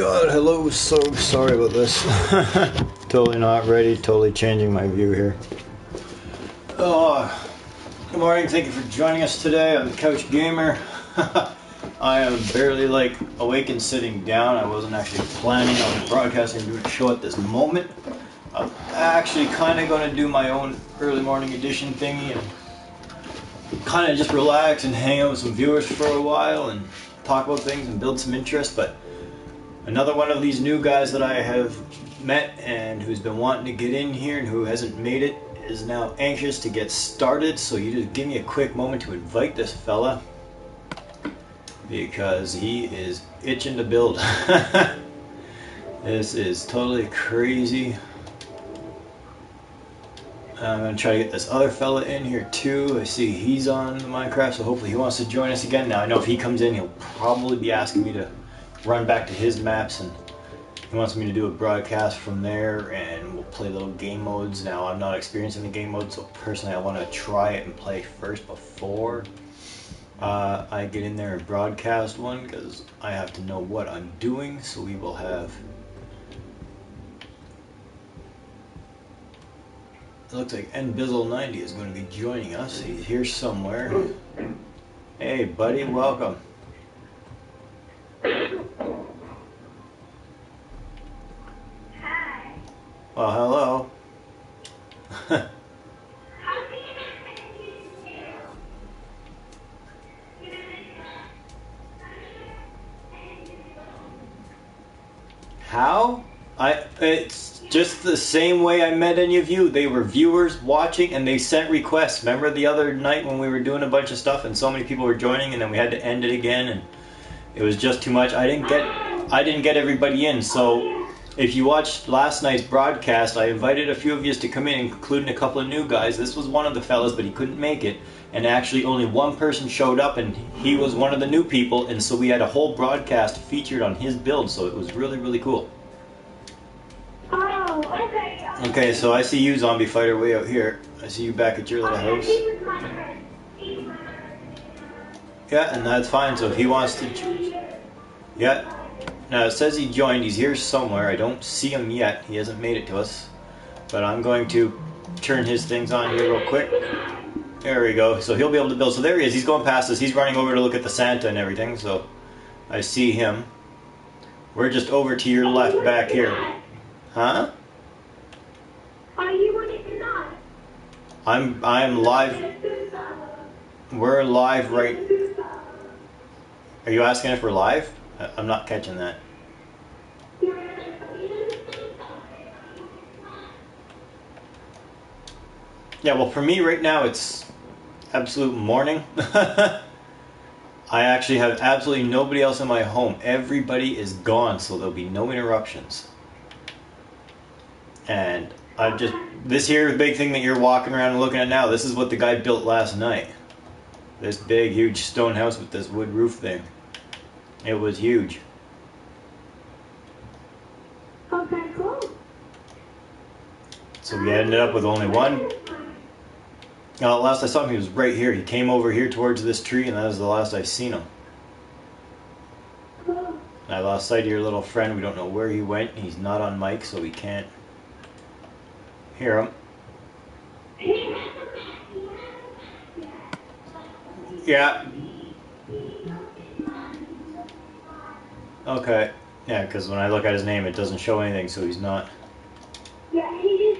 God, hello, so sorry about this. Totally not ready, totally changing my view here. Oh, good morning, thank you for joining us today. I'm the Couch Gamer. I am barely awake and sitting down. I wasn't actually planning on broadcasting a show at this moment. I'm actually kind of going to do my own early morning edition thingy and kind of just relax and hang out with some viewers for a while and talk about things and build some interest. But another one of these new guys that I have met and who's been wanting to get in here and who hasn't made it is now anxious to get started. So you just give me a quick moment to invite this fella because he is itching to build. This is totally crazy. I'm going to try to get this other fella in here too. I see he's on Minecraft, so hopefully he wants to join us again. Now I know if he comes in, he'll probably be asking me to run back to his maps, and he wants me to do a broadcast from there, and we'll play little game modes. Now I'm not experienced in the game mode, so personally I want to try it and play first before I get in there and broadcast one, because I have to know what I'm doing. So we will have, it looks like NBizzle90 is going to be joining us. He's here somewhere. Hey buddy, welcome. Hi. Well, hello. How? It's just the same way I met any of you. They were viewers watching and they sent requests. Remember the other night when we were doing a bunch of stuff and so many people were joining, and then we had to end it again and it was just too much. I didn't get everybody in. So if you watched last night's broadcast, I invited a few of you to come in, including a couple of new guys. This was one of the fellas, but he couldn't make it. And actually only one person showed up, and he was one of the new people. And so we had a whole broadcast featured on his build. So it was really, really cool. Oh, okay. Okay, so I see you, Zombie Fighter, way out here. I see you back at your little house. He was my friend. Yeah, and that's fine. So if he wants to... Yeah. Now it says he joined. He's here somewhere. I don't see him yet. He hasn't made it to us. But I'm going to turn his things on here real quick. There we go. So he'll be able to build. So there he is. He's going past us. He's running over to look at the Santa and everything. So I see him. We're just over to your left back here. Huh? Are you on it tonight? I'm live. We're live right... Are you asking if we're live? I'm not catching that. Yeah, well for me right now it's absolute morning. I actually have absolutely nobody else in my home. Everybody is gone, so there'll be no interruptions. And I've just... This here big thing that you're walking around and looking at now, this is what the guy built last night. This big, huge stone house with this wood roof thing. It was huge. Okay, cool. So we ended up with only one. Last I saw him, he was right here. He came over here towards this tree, and that was the last I seen him. Cool. I lost sight of your little friend. We don't know where he went. He's not on mic, so we can't hear him. Yeah. Okay. Yeah, because when I look at his name, it doesn't show anything, so he's not. Yeah, he is.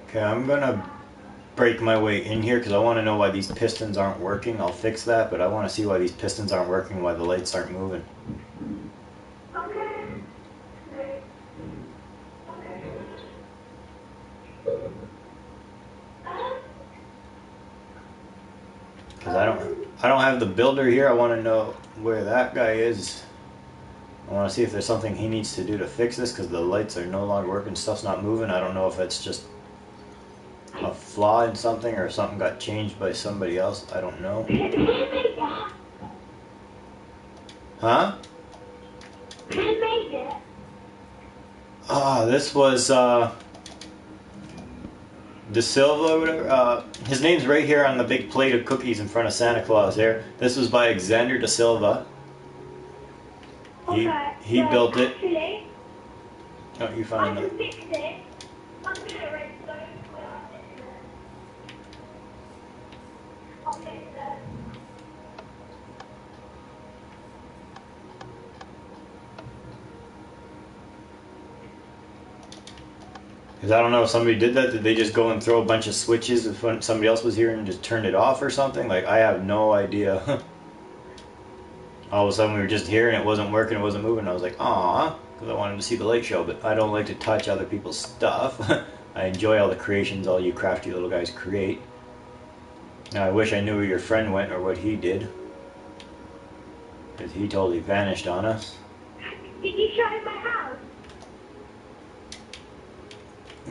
Okay, I'm gonna break my way in here because I want to know why these pistons aren't working. I'll fix that, but I want to see why these pistons aren't working, why the lights aren't moving. Okay. Because I don't have the builder here. I want to know where that guy is. I want to see if there's something he needs to do to fix this, because the lights are no longer working, stuff's not moving. I don't know if it's just a flaw in something or something got changed by somebody else. I don't know. Huh? This was De Silva, or whatever. His name's right here on the big plate of cookies in front of Santa Claus there. This was by Alexander De Silva. He built it. Actually, Oh, you I found can it. fix it. I'm gonna redstone. I'll fix it. Because I don't know if somebody did that. Did they just go and throw a bunch of switches if somebody else was here and just turn it off or something? Like, I have no idea. All of a sudden we were just here and it wasn't working, it wasn't moving. I was like, aw, because I wanted to see the light show, but I don't like to touch other people's stuff. I enjoy all the creations all you crafty little guys create. Now I wish I knew where your friend went or what he did. Because he totally vanished on us. Did you show him my house?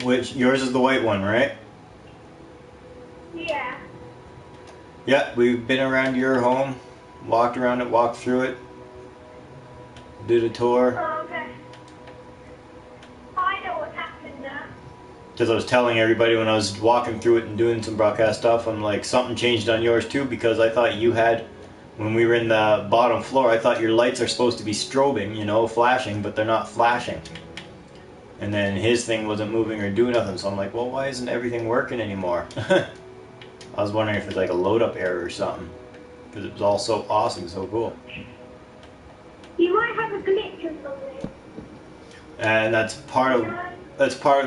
Which, yours is the white one, right? Yeah. Yeah, we've been around your home, walked around it, walked through it, did a tour. Oh, okay. I know what's happened now. Because I was telling everybody when I was walking through it and doing some broadcast stuff, I'm like, something changed on yours too, because I thought you had, when we were in the bottom floor, I thought your lights are supposed to be strobing, you know, flashing, but they're not flashing. And then his thing wasn't moving or doing nothing, so I'm like, well, why isn't everything working anymore? I was wondering if it's like a load up error or something, because it was all so awesome, so cool. You might have a glitch or something. And that's part of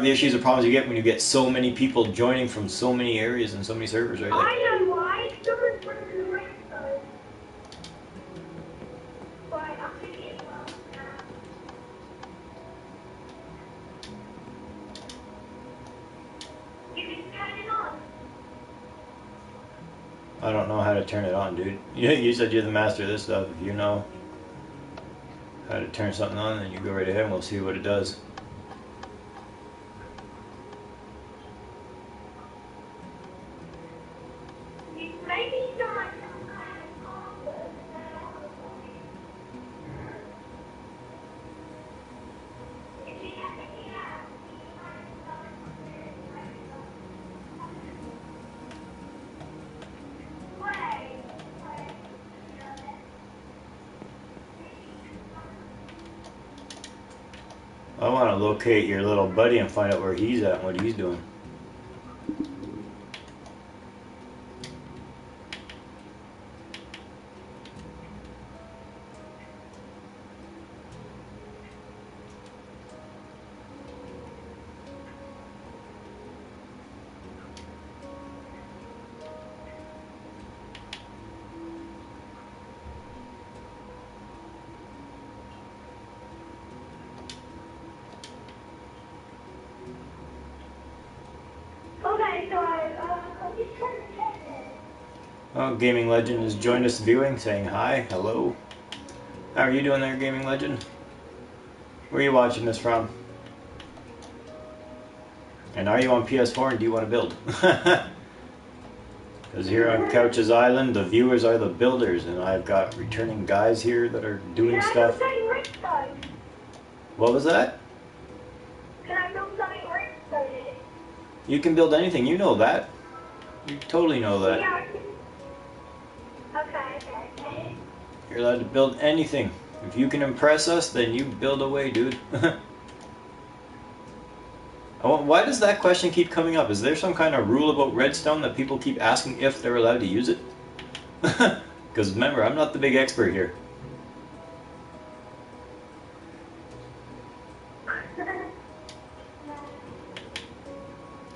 the issues or problems you get when you get so many people joining from so many areas and so many servers, right? Like, I know why. Someone's running the redstone. Right, I'll fix it well now. You can turn it on. I don't know how to turn it on, dude. You said you're the master of this stuff. If you know how to turn something on, then you go right ahead and we'll see what it does. Maybe not some kind of combo. If you have any out, I want to locate your little buddy and find out where he's at and what he's doing. okay, so I'm just trying to check it. Oh, Gaming Legend has joined us viewing, saying hi, hello. How are you doing there, Gaming Legend? Where are you watching this from? And are you on PS4 and do you want to build? Because here on Couch's Island, the viewers are the builders, and I've got returning guys here that are doing Can I stuff. build something redstone? What was that? Can I build something redstone in it? You can build anything, you know that. You totally know that. Yeah, I can. Okay. You're allowed to build anything. If you can impress us, then you build away, dude. Why does that question keep coming up? Is there some kind of rule about redstone that people keep asking if they're allowed to use it? Because remember, I'm not the big expert here.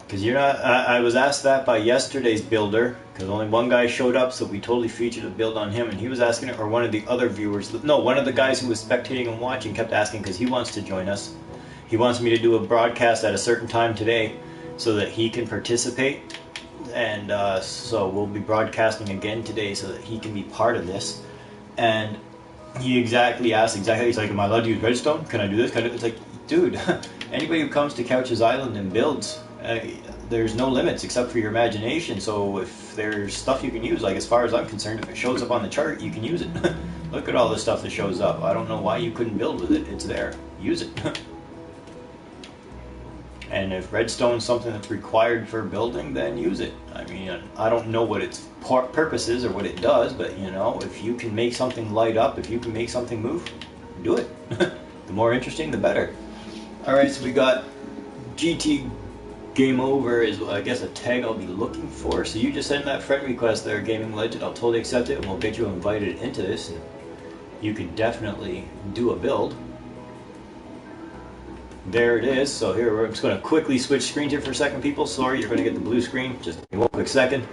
Because you're not. I was asked that by yesterday's builder, because only one guy showed up, so we totally featured a build on him, and he was asking it, or one of the other viewers. No, one of the guys who was spectating and watching kept asking because he wants to join us. He wants me to do a broadcast at a certain time today, so that he can participate, and so we'll be broadcasting again today, so that he can be part of this. And he asked exactly. He's like, "Am I allowed to use redstone? Can I do this? It's like, dude, anybody who comes to Couch's Island and builds. There's no limits except for your imagination, so if there's stuff you can use, like as far as I'm concerned, if it shows up on the chart, you can use it. Look at all the stuff that shows up. I don't know why you couldn't build with it. It's there. Use it. And if redstone's something that's required for building, then use it. I mean, I don't know what its purpose is or what it does, but you know, if you can make something light up, if you can make something move, do it. The more interesting, the better. Alright, so we got GT Game Over is, I guess, a tag I'll be looking for. So you just send that friend request there, Gaming Legend. I'll totally accept it, and we'll get you invited into this. And you can definitely do a build. There it is. So here, we're just going to quickly switch screens here for a second, people. Sorry, you're going to get the blue screen. Just give me one quick second.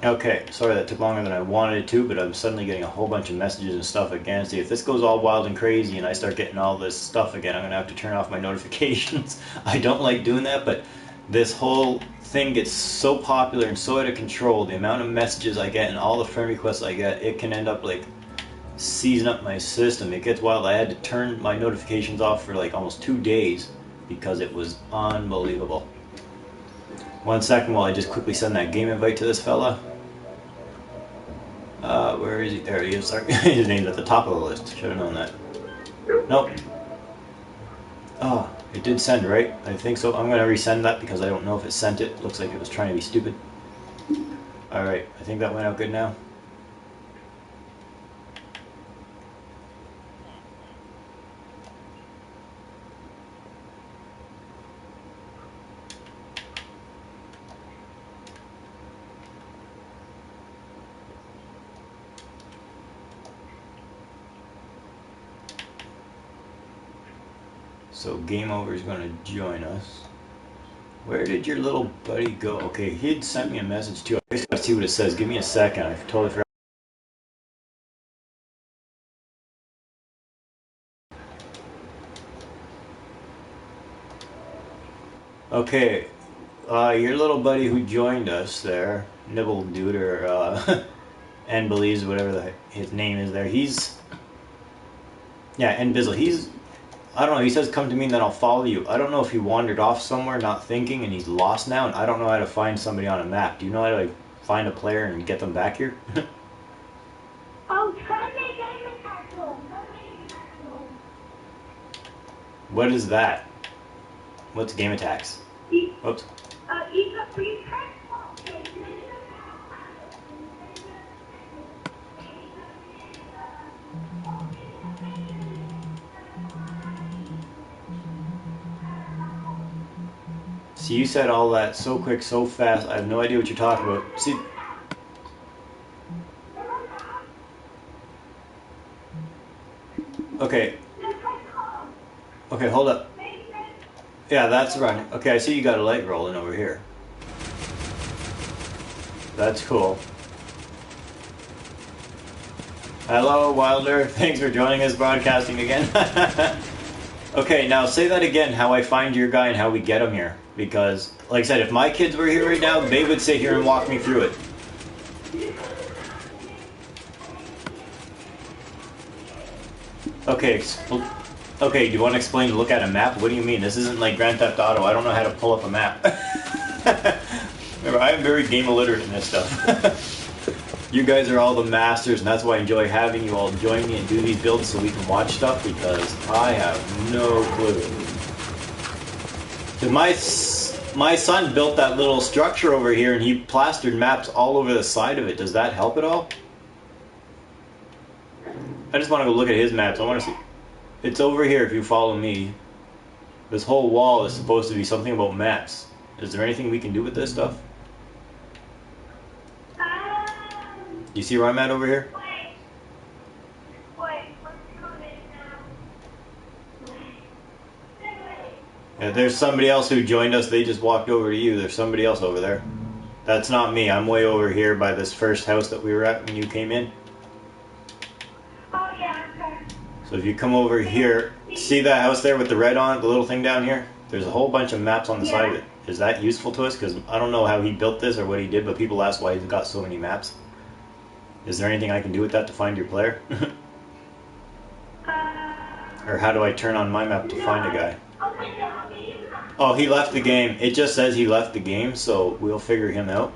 Okay, sorry that took longer than I wanted it to, but I'm suddenly getting a whole bunch of messages and stuff again. See, if this goes all wild and crazy and I start getting all this stuff again, I'm going to have to turn off my notifications. I don't like doing that, but this whole thing gets so popular and so out of control. The amount of messages I get and all the friend requests I get, it can end up like seizing up my system. It gets wild. I had to turn my notifications off for like almost 2 days because it was unbelievable. 1 second while I just quickly send that game invite to this fella. Where is he? There he is. Sorry. His name's at the top of the list. Should have known that. Nope. Oh, it did send, right? I think so. I'm going to resend that because I don't know if it sent it. Looks like it was trying to be stupid. Alright, I think that went out good now. So Game Over is going to join us. Where did your little buddy go? Okay, he'd sent me a message too. I gotta see what it says. Give me a second. I totally forgot. Okay, your little buddy who joined us there, Nibble Dude or N believes whatever his name is there. He's N Bizzle. I don't know, he says come to me and then I'll follow you. I don't know if he wandered off somewhere not thinking and he's lost now, and I don't know how to find somebody on a map. Do you know how to like, find a player and get them back here? Oh, try to make game attack roll. What is that? What's game attacks? Oops. See, you said all that so quick, so fast. I have no idea what you're talking about. See. Okay. Okay, hold up. Yeah, that's right. Okay, I see you got a leg rolling over here. That's cool. Hello, Wilder. Thanks for joining us broadcasting again. Okay, now say that again, how I find your guy and how we get him here. Because, like I said, if my kids were here right now, they would sit here and walk me through it. Okay, okay, do you want to explain look at a map? What do you mean? This isn't like Grand Theft Auto. I don't know how to pull up a map. Remember, I am very game illiterate in this stuff. You guys are all the masters, and that's why I enjoy having you all join me and do these builds so we can watch stuff, because I have no clue. My son built that little structure over here, and he plastered maps all over the side of it. Does that help at all? I just want to go look at his maps. I want to see. It's over here if you follow me. This whole wall is supposed to be something about maps. Is there anything we can do with this stuff? You see where I'm at over here? Yeah, there's somebody else who joined us. They just walked over to you. There's somebody else over there. That's not me. I'm way over here by this first house that we were at when you came in. Oh, yeah, okay. So if you come over here, see that house there with the red on it, the little thing down here? There's a whole bunch of maps on the side of it. Is that useful to us? Because I don't know how he built this or what he did, but people ask why he's got so many maps. Is there anything I can do with that to find your player? Or how do I turn on my map to find a guy? Oh, he left the game. It just says he left the game, so we'll figure him out.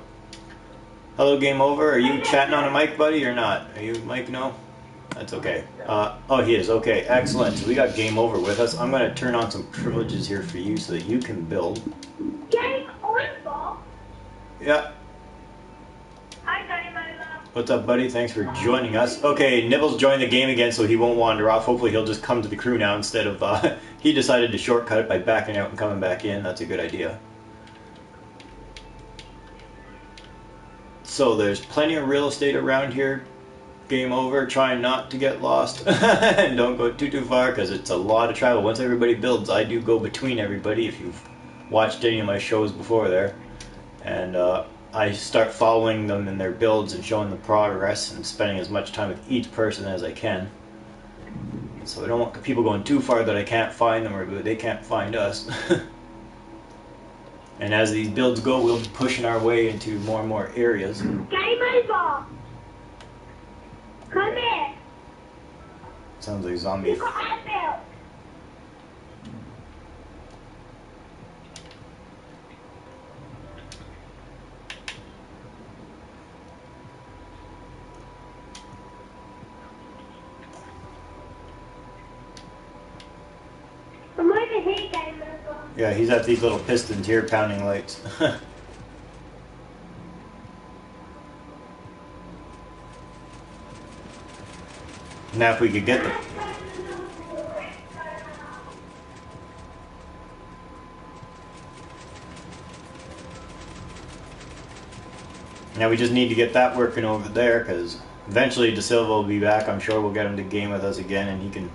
Hello, game over. Are you chatting on a mic, buddy, or not? Are you Mike? No? That's okay. Oh, he is. Okay, excellent. So we got game over with us. I'm going to turn on some privileges here for you so that you can build. Game over? Yeah. Hi, Dynamo. What's up, buddy? Thanks for joining us. Okay, Nibbles joined the game again, so he won't wander off. Hopefully he'll just come to the crew now instead of... he decided to shortcut it by backing out and coming back in. That's a good idea. So there's plenty of real estate around here. Game over. Try not to get lost. And don't go too far because it's a lot of travel. Once everybody builds, I do go between everybody if you've watched any of my shows before there. And I start following them in their builds and showing the progress and spending as much time with each person as I can. So I don't want people going too far that I can't find them or they can't find us. And as these builds go, we'll be pushing our way into more and more areas. Game over. Come here. Sounds like zombie. You got outbuilt. I'm over here, game over. Yeah, he's at these little pistons here pounding lights. Now if we could get them. Now we just need to get that working over there because eventually De Silva will be back. I'm sure we'll get him to game with us again and he can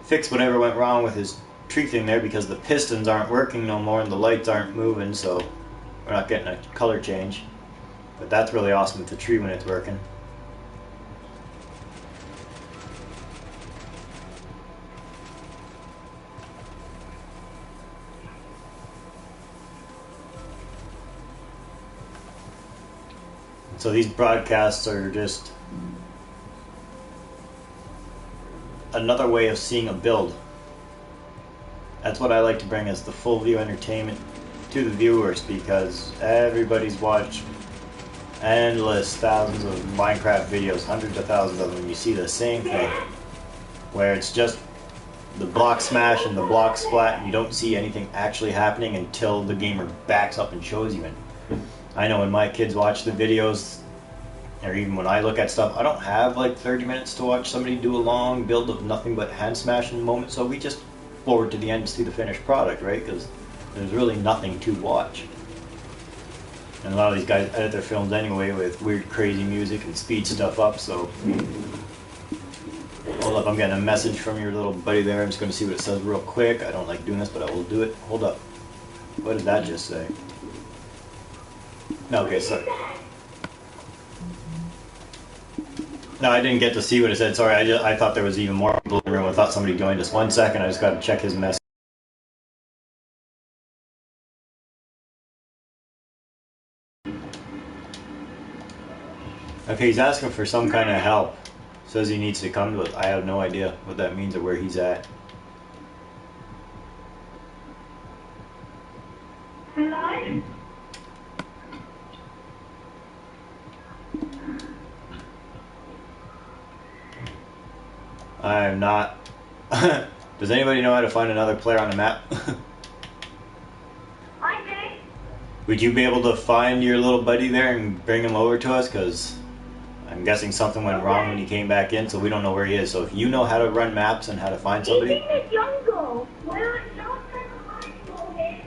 fix whatever went wrong with his tree thing there because the pistons aren't working no more and the lights aren't moving, so we're not getting a color change. But that's really awesome with the tree when it's working. So these broadcasts are just another way of seeing a build. That's what I like to bring as the full view entertainment to the viewers because everybody's watched endless thousands of Minecraft videos, hundreds of thousands of them, and you see the same thing where it's just the block smash and the block splat and you don't see anything actually happening until the gamer backs up and shows you it. I know when my kids watch the videos, or even when I look at stuff, I don't have like 30 minutes to watch somebody do a long build of nothing but hand smashing moments, so we just forward to the end to see the finished product, right? Because there's really nothing to watch. And a lot of these guys edit their films anyway with weird crazy music and speed stuff up, so... Hold up, I'm getting a message from your little buddy there. I'm just going to see what it says real quick. I don't like doing this, but I will do it. Hold up. What did that just say? No, okay, sorry. No, I didn't get to see what it said. Sorry, I thought there was even more people in the room. I thought somebody joined us. 1 second, I just got to check his message. Okay, he's asking for some kind of help. Says he needs to come to it. I have no idea what that means or where he's at. Hello? I am not... Does anybody know how to find another player on the map? I do. Would you be able to find your little buddy there and bring him over to us? Because I'm guessing something went wrong when he came back in, so we don't know where he is. So if you know how to run maps and how to find He's somebody... in the jungle. Where I don't know him.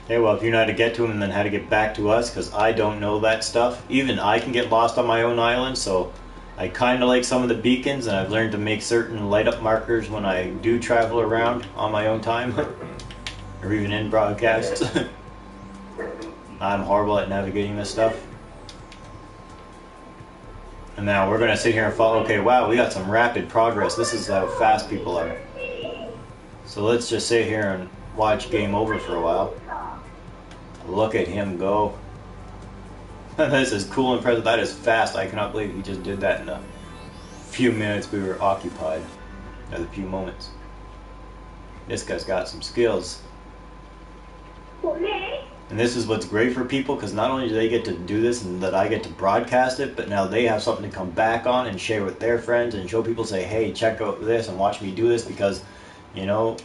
Okay, well, if you know how to get to him and then how to get back to us, because I don't know that stuff. Even I can get lost on my own island, so I kind of like some of the beacons, and I've learned to make certain light-up markers when I do travel around on my own time, or even in broadcasts. I'm horrible at navigating this stuff. And now we're going to sit here and follow. Okay, wow, we got some rapid progress. This is how fast people are. So let's just sit here and watch game over for a while. Look at him go. This is cool and impressive. That is fast. I cannot believe he just did that in few minutes we were occupied, or the few moments. This guy's got some skills. And this is what's great for people, because not only do they get to do this and that I get to broadcast it, but now they have something to come back on and share with their friends and show people, say, hey, check out this and watch me do this, because, you know,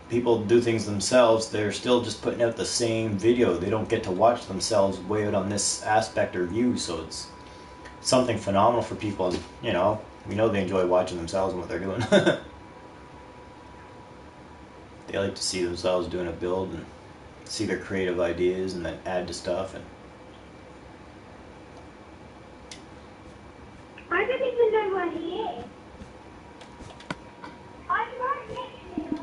people do things themselves. They're still just putting out the same video. They don't get to watch themselves way out on this aspect or view, so it's something phenomenal for people. And, you know, we know they enjoy watching themselves and what they're doing. They like to see themselves doing a build and see their creative ideas and then add to stuff. And I don't even know where he is. I'm right next to him.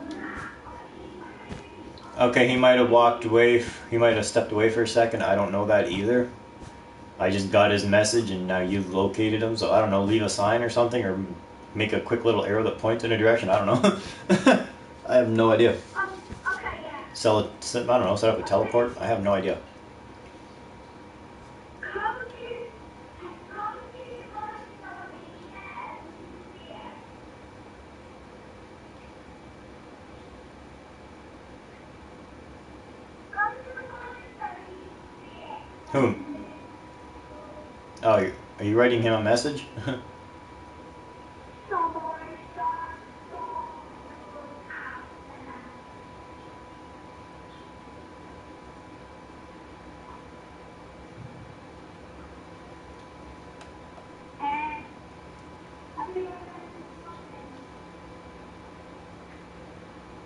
okay, he might have walked away. He might have stepped away for a second. I don't know that either. I just got his message and now you've located him. So I don't know, leave a sign or something, or make a quick little arrow that points in a direction. I don't know. I have no idea. Okay, yeah. I don't know, set up a teleport? I have no idea. Who? Oh, are you writing him a message?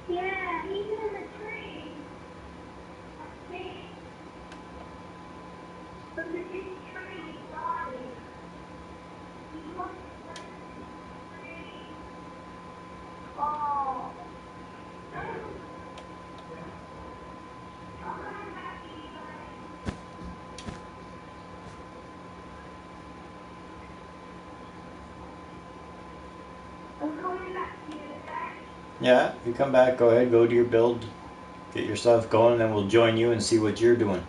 Yeah, he's in the tree. But the big tree body. He wants to play the tree. Oh. I'm coming back to you, okay? Yeah, you come back, go ahead, go to your build, get your stuff going, and then we'll join you and see what you're doing.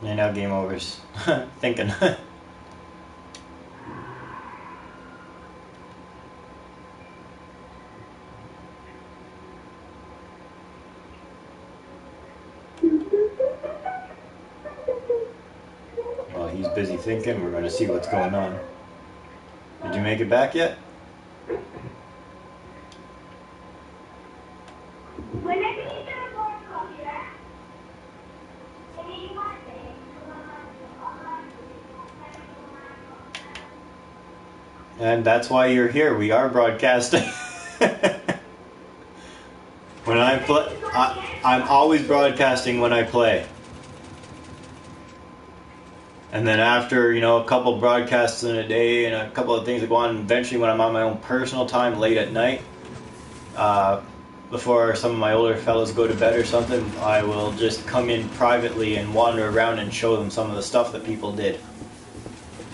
Yeah, now game over's thinking. While he's busy thinking, we're going to see what's going on. Did you make it back yet? Whenever you do a broadcast, yeah, and you want it, And that's why you're here. We are broadcasting. When I play, I'm always broadcasting when I play. And then after, you know, a couple broadcasts in a day and a couple of things that go on, eventually when I'm on my own personal time late at night, before some of my older fellows go to bed or something, I will just come in privately and wander around and show them some of the stuff that people did.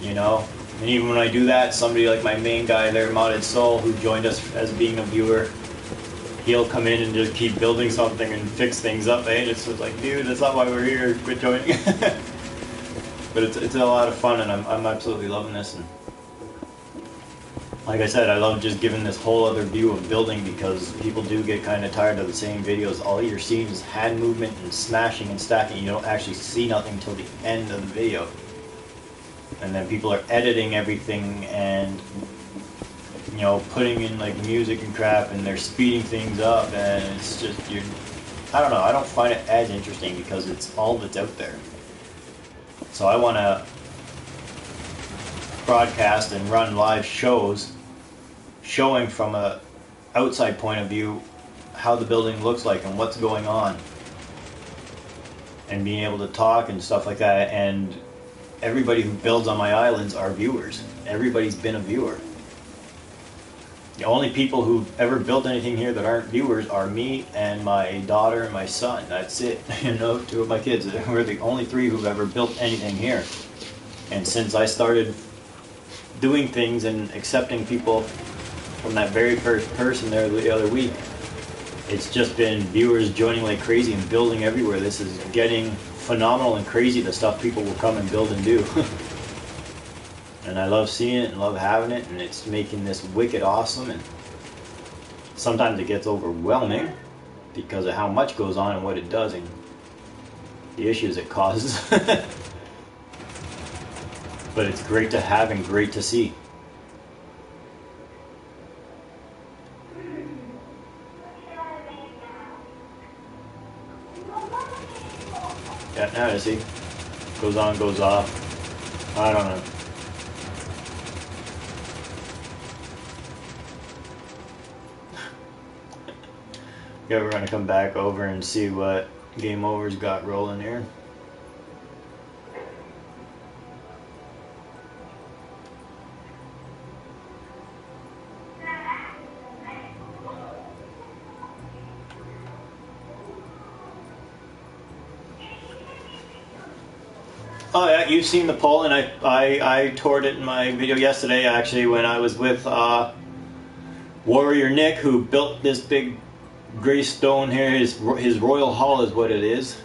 You know? And even when I do that, somebody like my main guy there, Modded Soul, who joined us as being a viewer, he'll come in and just keep building something and fix things up. Eh? It's just like, dude, that's not why we're here. Quit joining. But it's a lot of fun, and I'm absolutely loving this. And like I said, I love just giving this whole other view of building, because people do get kind of tired of the same videos. All you're seeing is hand movement and smashing and stacking. You don't actually see nothing until the end of the video. And then people are editing everything and, you know, putting in like music and crap, and they're speeding things up, and it's just, I don't know, I don't find it as interesting because it's all that's out there. So I want to broadcast and run live shows showing from a outside point of view how the building looks like and what's going on, and being able to talk and stuff like that. And everybody who builds on my islands are viewers. Everybody's been a viewer. The only people who've ever built anything here that aren't viewers are me and my daughter and my son. That's it. You know, 2 of my kids. We're the only 3 who've ever built anything here. And since I started doing things and accepting people from that very first person there the other week, it's just been viewers joining like crazy and building everywhere. This is getting phenomenal and crazy, the stuff people will come and build and do. And I love seeing it and love having it, and it's making this wicked awesome. And sometimes it gets overwhelming because of how much goes on and what it does and the issues it causes. But it's great to have and great to see. Yeah, now I see. Goes on, goes off. I don't know. Yeah, we're gonna come back over and see what Game Over's got rolling here. Oh yeah, you've seen the poll, and I toured it in my video yesterday actually when I was with Warrior Nick, who built this big gray stone here. His royal hall is what it is.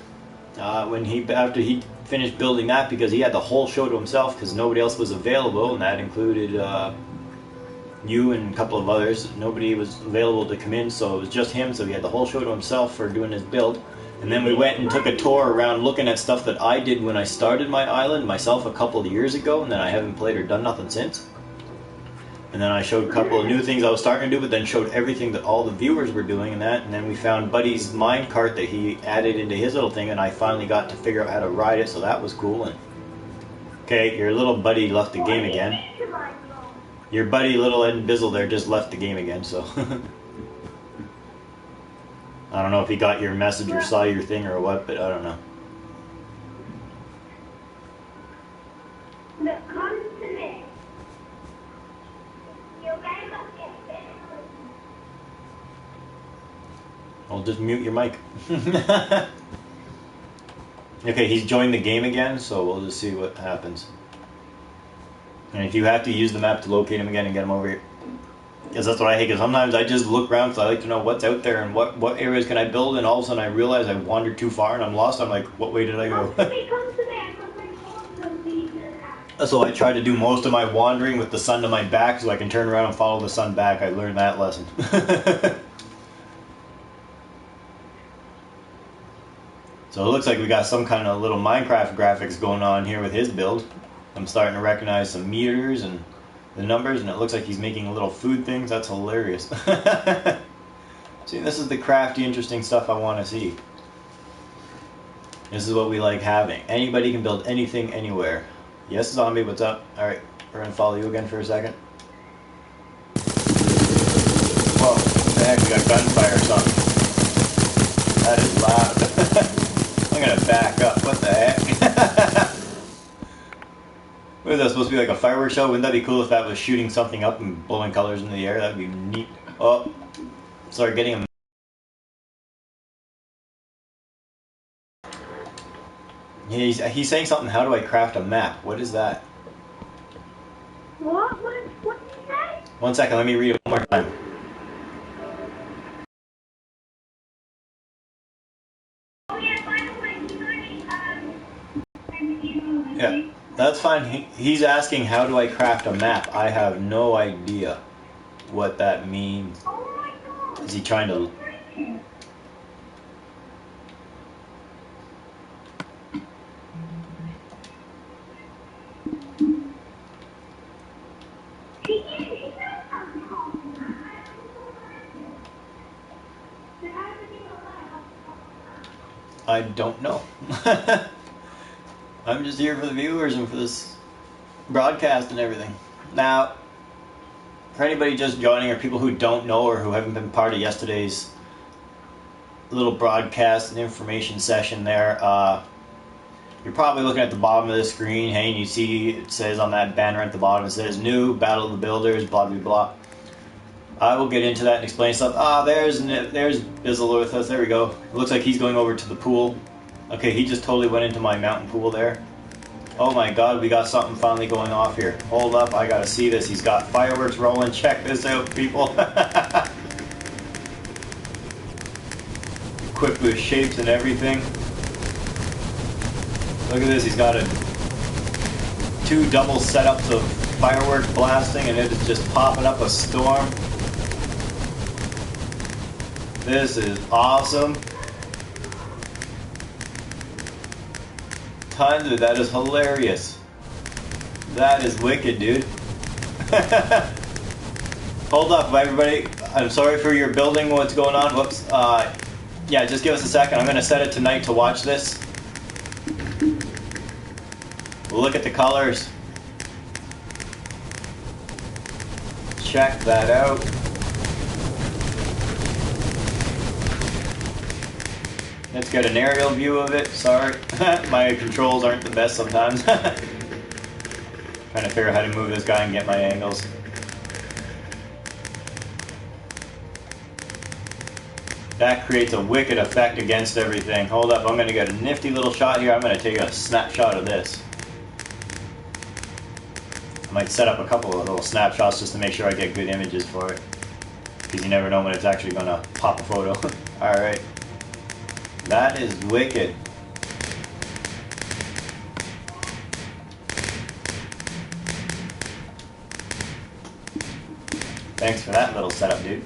After he finished building that, because he had the whole show to himself because nobody else was available, and that included you and a couple of others. Nobody was available to come in, so it was just him. So he had the whole show to himself for doing his build. And then we went and took a tour around looking at stuff that I did when I started my island myself a couple of years ago, and then I haven't played or done nothing since. And then I showed a couple of new things I was starting to do, but then showed everything that all the viewers were doing and that. And then we found Buddy's minecart that he added into his little thing, and I finally got to figure out how to ride it, so that was cool. And okay, your little buddy left the game again. Your buddy, little Ed and Bizzle there, just left the game again, so... I don't know if he got your message or saw your thing or what, but I don't know. I'll just mute your mic. Okay, he's joined the game again, so we'll just see what happens. And if you have to use the map to locate him again and get him over here. Because that's what I hate, because sometimes I just look around, so I like to know what's out there and what areas can I build, and all of a sudden I realize I wandered too far and I'm lost. I'm like, what way did I go? So I try to do most of my wandering with the sun to my back so I can turn around and follow the sun back. I learned that lesson. So it looks like we got some kind of little Minecraft graphics going on here with his build. I'm starting to recognize some meters and the numbers, and it looks like he's making little food things. That's hilarious. See, this is the crafty, interesting stuff I want to see. This is what we like having. Anybody can build anything, anywhere. Yes, Zombie, what's up? Alright, we're going to follow you again for a second. Whoa, what the heck, we got gunfire or something. That is loud. I'm going to back up, what the heck? What is that supposed to be, like a fireworks show? Wouldn't that be cool if that was shooting something up and blowing colors into the air? That'd be neat. Oh, sorry, getting him. He's saying something, how do I craft a map? What is that? What did you say? 1 second, let me read it one more time. Oh yeah, by the way, he's already, Yeah. That's fine. He's asking, how do I craft a map? I have no idea what that means. Oh my God. Is he trying to... I don't know. I'm just here for the viewers and for this broadcast and everything. Now, for anybody just joining or people who don't know or who haven't been part of yesterday's little broadcast and information session there, you're probably looking at the bottom of the screen. Hey, and you see it says on that banner at the bottom, it says new Battle of the Builders, blah blah blah. I will get into that and explain stuff. There's Bizzle with us. There we go. It looks like he's going over to the pool. Okay, he just totally went into my mountain pool there. Oh my god, we got something finally going off here. Hold up, I gotta see this. He's got fireworks rolling. Check this out, people. Equipped with shapes and everything. Look at this, he's got 2 double setups of fireworks blasting and it is just popping up a storm. This is awesome. Tons of that is hilarious. That is wicked, dude. Hold up, everybody. I'm sorry for your building. What's going on? Whoops. Yeah, just give us a second. I'm going to set it tonight to watch this. Look at the colors. Check that out. Let's get an aerial view of it. Sorry, my controls aren't the best sometimes. Trying to figure out how to move this guy and get my angles. That creates a wicked effect against everything. Hold up, I'm going to get a nifty little shot here. I'm going to take a snapshot of this. I might set up a couple of little snapshots just to make sure I get good images for it. Because you never know when it's actually going to pop a photo. Alright. That is wicked. Thanks for that little setup, dude.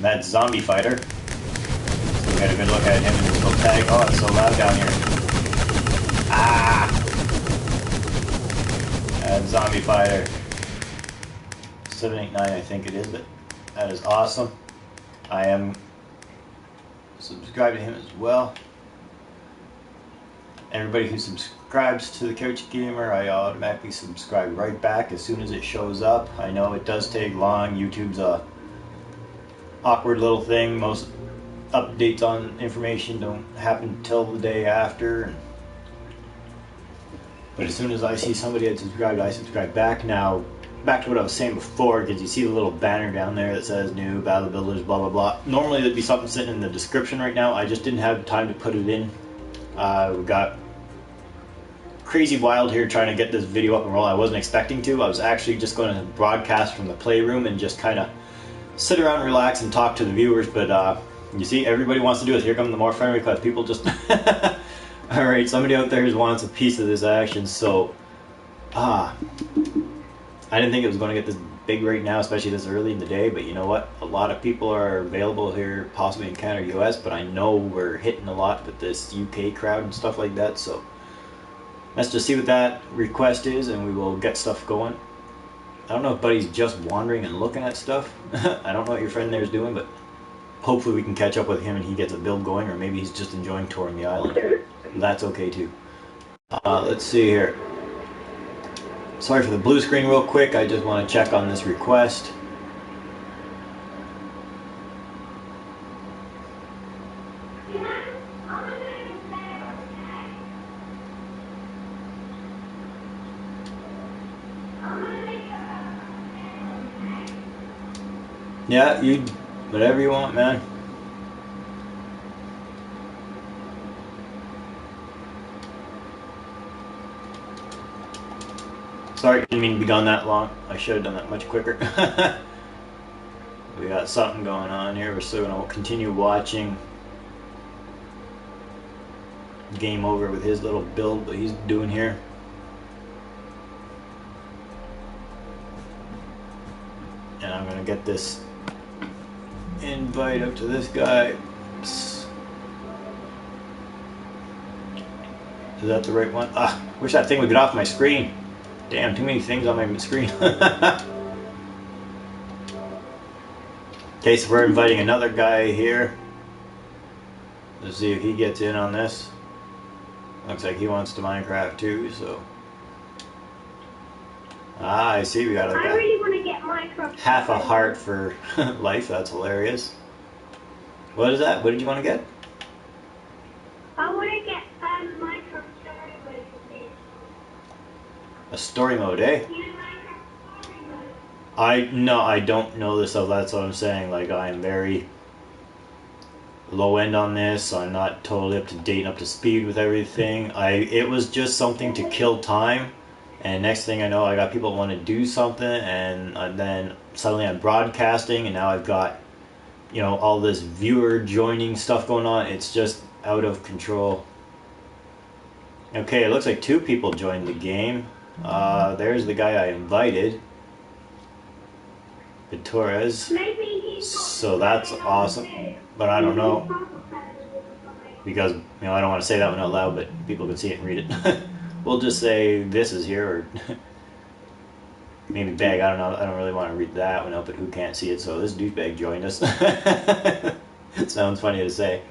That zombie fighter. So we got a good look at him in his little tag. Oh, it's so loud down here. Ah! That zombie fighter. 789, I think it is, but that is awesome. I am subscribed to him as well. Everybody who subscribes to the Couch Gamer, I automatically subscribe right back as soon as it shows up. I know it does take long. YouTube's a awkward little thing. Most updates on information don't happen until the day after. But as soon as I see somebody that subscribed, I subscribe back. Now, back to what I was saying before, because you see the little banner down there that says new Battle Builders, blah blah blah. Normally there'd be something sitting in the description right now. I just didn't have time to put it in. We got crazy wild here trying to get this video up and roll. I wasn't expecting to. I was actually just going to broadcast from the playroom and just kind of sit around, relax, and talk to the viewers. But you see, everybody wants to do it. Here come the more friendly requests. People just... Alright, somebody out there wants a piece of this action, so... I didn't think it was going to get this big right now, especially this early in the day, but you know what? A lot of people are available here, possibly in Canada, US, but I know we're hitting a lot with this UK crowd and stuff like that, so... Let's just see what that request is, and we will get stuff going. I don't know if Buddy's just wandering and looking at stuff. I don't know what your friend there is doing, but hopefully we can catch up with him and he gets a build going, or maybe he's just enjoying touring the island. That's okay too. Let's see here. Sorry for the blue screen real quick. I just want to check on this request. Yeah, you, whatever you want, man. Sorry, didn't mean to be gone that long. I should have done that much quicker. We got something going on here. We're still going to continue watching Game Over with his little build that he's doing here. And I'm going to get this invite up to this guy. Is that the right one? Ah, wish that thing would get off my screen. Damn, too many things on my screen. Okay, so we're inviting another guy here. Let's see if he gets in on this. Looks like he wants to Minecraft too, so... Ah, I see, we got I really want to get Minecraft. half a heart for life. That's hilarious. What is that? What did you want to get? I want to get Minecraft story mode for this. A story mode, eh? You know Minecraft story mode? No, I don't know this, so that's what I'm saying. Like, I'm very low end on this, so I'm not totally up to date and up to speed with everything. It was just something to kill time, and next thing I know, I got people want to do something, and then suddenly I'm broadcasting, and now I've got, you know, all this viewer joining stuff going on. It's just out of control. Okay, it looks like 2 people joined the game. There's the guy I invited, Torres. So that's awesome. But I don't know, because I don't want to say that one out loud, but people can see it and read it. We'll just say this is here, or maybe bag. I don't know. I don't really want to read that one out, but who can't see it? So this douchebag joined us. It sounds funny to say.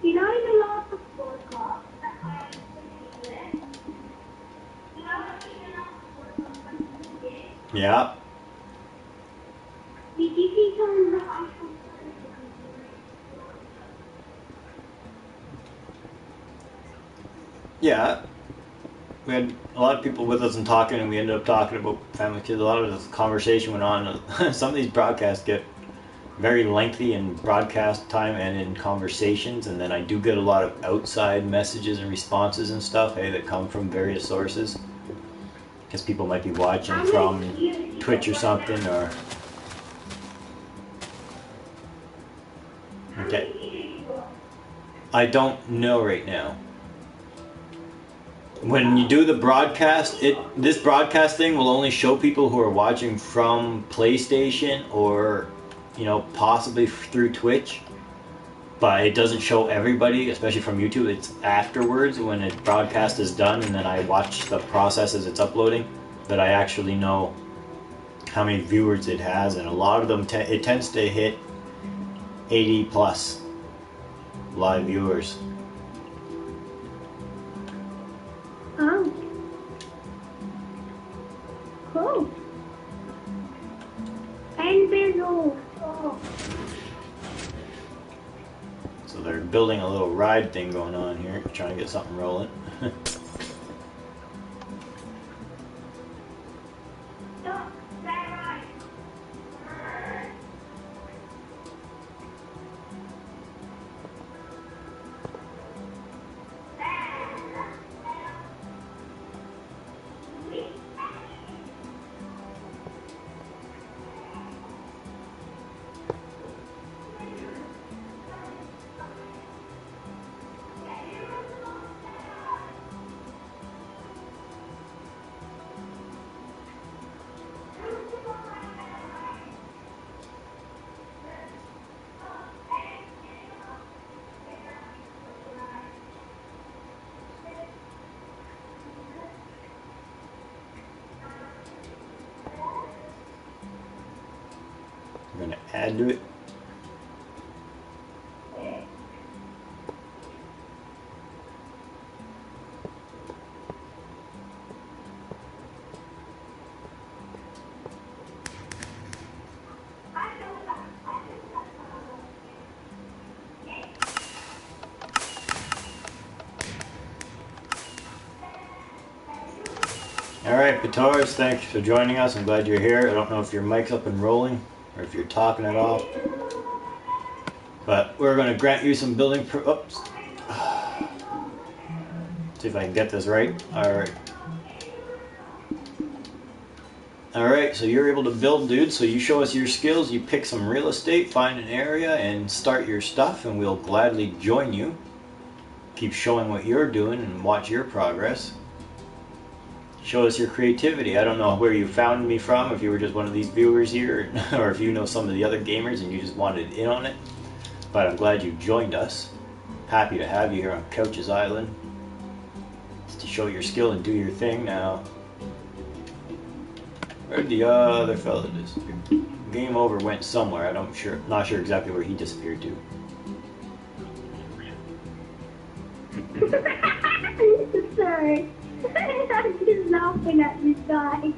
You know, in the last podcast, Yeah. did you see someone that I Yeah. We had a lot of people with us and talking, and we ended up talking about family kids. A lot of this conversation went on. Some of these broadcasts get very lengthy in broadcast time and in conversations, and then I do get a lot of outside messages and responses and stuff, hey, that come from various sources, because people might be watching from Twitch or something, or okay. I don't know right now. When you do the broadcast, this broadcast thing will only show people who are watching from PlayStation or possibly through Twitch, but it doesn't show everybody, especially from YouTube. It's afterwards, when a broadcast is done and then I watch the process as it's uploading, that I actually know how many viewers it has, and a lot of them it tends to hit 80 plus live viewers. Oh. Cool. And Bizzle. Oh. So they're building a little ride thing going on here, trying to get something rolling. We're going to add to it. Alright, Patars, thanks for joining us. I'm glad you're here. I don't know if your mic's up and rolling, or if you're talking at all. But we're going to grant you some building oops. See if I can get this right. Alright. Alright, so you're able to build, dude. So you show us your skills, you pick some real estate, find an area, and start your stuff, and we'll gladly join you. Keep showing what you're doing and watch your progress. Show us your creativity. I don't know where you found me from, if you were just one of these viewers here, or if you know some of the other gamers and you just wanted in on it. But I'm glad you joined us. Happy to have you here on Couch's Island. Just to show your skill and do your thing now. Where'd the other fella disappear? Game Over went somewhere. I'm not sure exactly where he disappeared to. Sorry. I'm just laughing at this guy.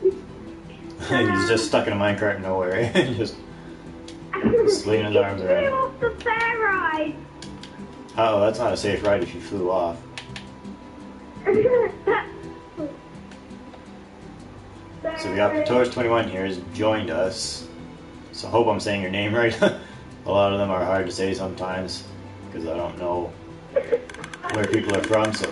He's just stuck in a minecart nowhere. Just swinging his arms Flew around. off the fair ride. Oh, that's not a safe ride if you flew off. So we got Pators21 here has joined us. So I hope I'm saying your name right. A lot of them are hard to say sometimes because I don't know where people are from. So,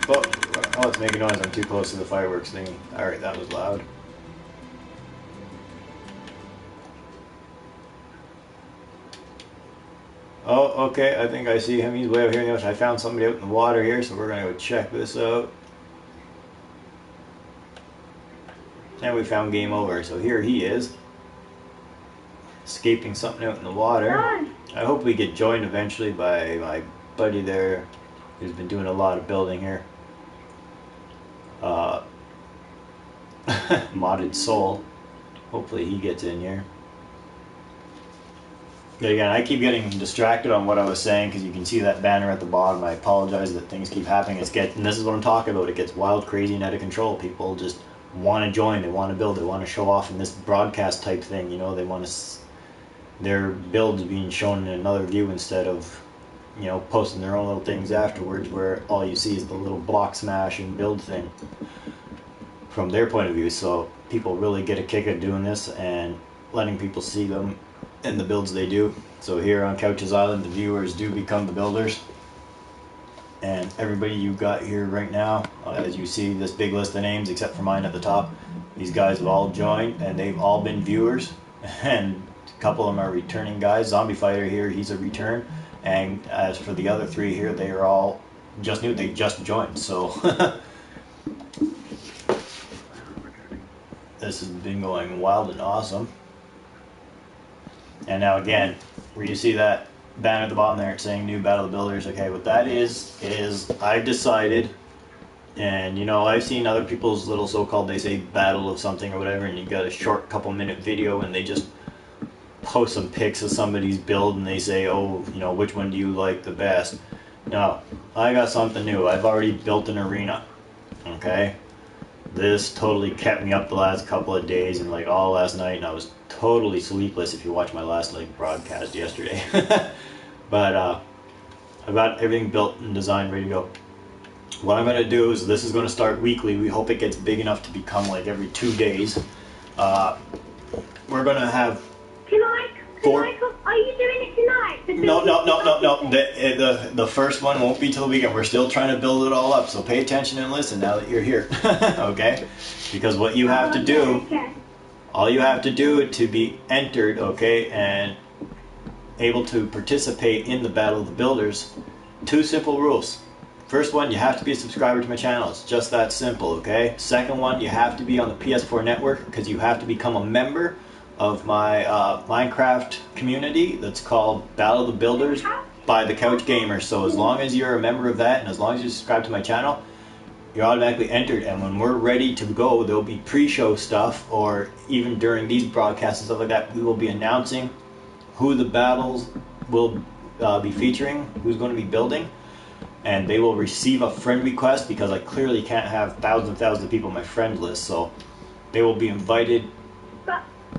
oh, it's making noise. I'm too close to the fireworks thingy. All right, that was loud. Oh, okay, I think I see him. He's way over here in the ocean. I found somebody out in the water here, so we're gonna go check this out. And we found game over, so here he is. Escaping something out in the water. I hope we get joined eventually by my buddy there, who's been doing a lot of building here. Modded Soul. Hopefully he gets in here. But again, I keep getting distracted on what I was saying because you can see that banner at the bottom. I apologize that things keep happening. And this is what I'm talking about. It gets wild, crazy, and out of control. People just want to join. They want to build. They want to show off in this broadcast type thing. You know, they want to their builds being shown in another view instead of, you know, posting their own little things afterwards where all you see is the little block smash and build thing from their point of view. So people really get a kick at doing this and letting people see them and the builds they do. So here on Couch's Island, the viewers do become the builders. And everybody you got here right now, as you see this big list of names except for mine at the top, these guys have all joined and they've all been viewers. And a couple of them are returning guys. Zombie Fighter here, he's a return. And as for the other three here, they are all just new. They just joined. So this has been going wild and awesome. And now again, where you see that banner at the bottom there, it's saying new Battle of the Builders. Okay, what that is I've decided, and you know, I've seen other people's little so-called, they say battle of something or whatever, and you got a short couple-minute video and they just post some pics of somebody's build and they say, oh, you know, which one do you like the best? No, I got something new. I've already built an arena. Okay? This totally kept me up the last couple of days and like all last night, and I was totally sleepless if you watched my last like broadcast yesterday. But I've got everything built and designed, ready to go. What I'm going to do is this is going to start weekly. We hope it gets big enough to become like every 2 days. We're going to have Are you doing it tonight? No. The first one won't be till the weekend. We're still trying to build it all up, so pay attention and listen now that you're here. Okay? Because what you have to do, all you have to do to be entered, okay, and able to participate in the Battle of the Builders, 2 simple rules. First one, you have to be a subscriber to my channel. It's just that simple, okay? Second one, you have to be on the PS4 network because you have to become a member of my Minecraft community that's called Battle of the Builders by the Couch Gamer. So as long as you're a member of that and as long as you subscribe to my channel, you're automatically entered. And when we're ready to go, there'll be pre-show stuff, or even during these broadcasts and stuff like that, we will be announcing who the battles will be featuring, who's going to be building, and they will receive a friend request because I clearly can't have thousands and thousands of people on my friend list. So they will be invited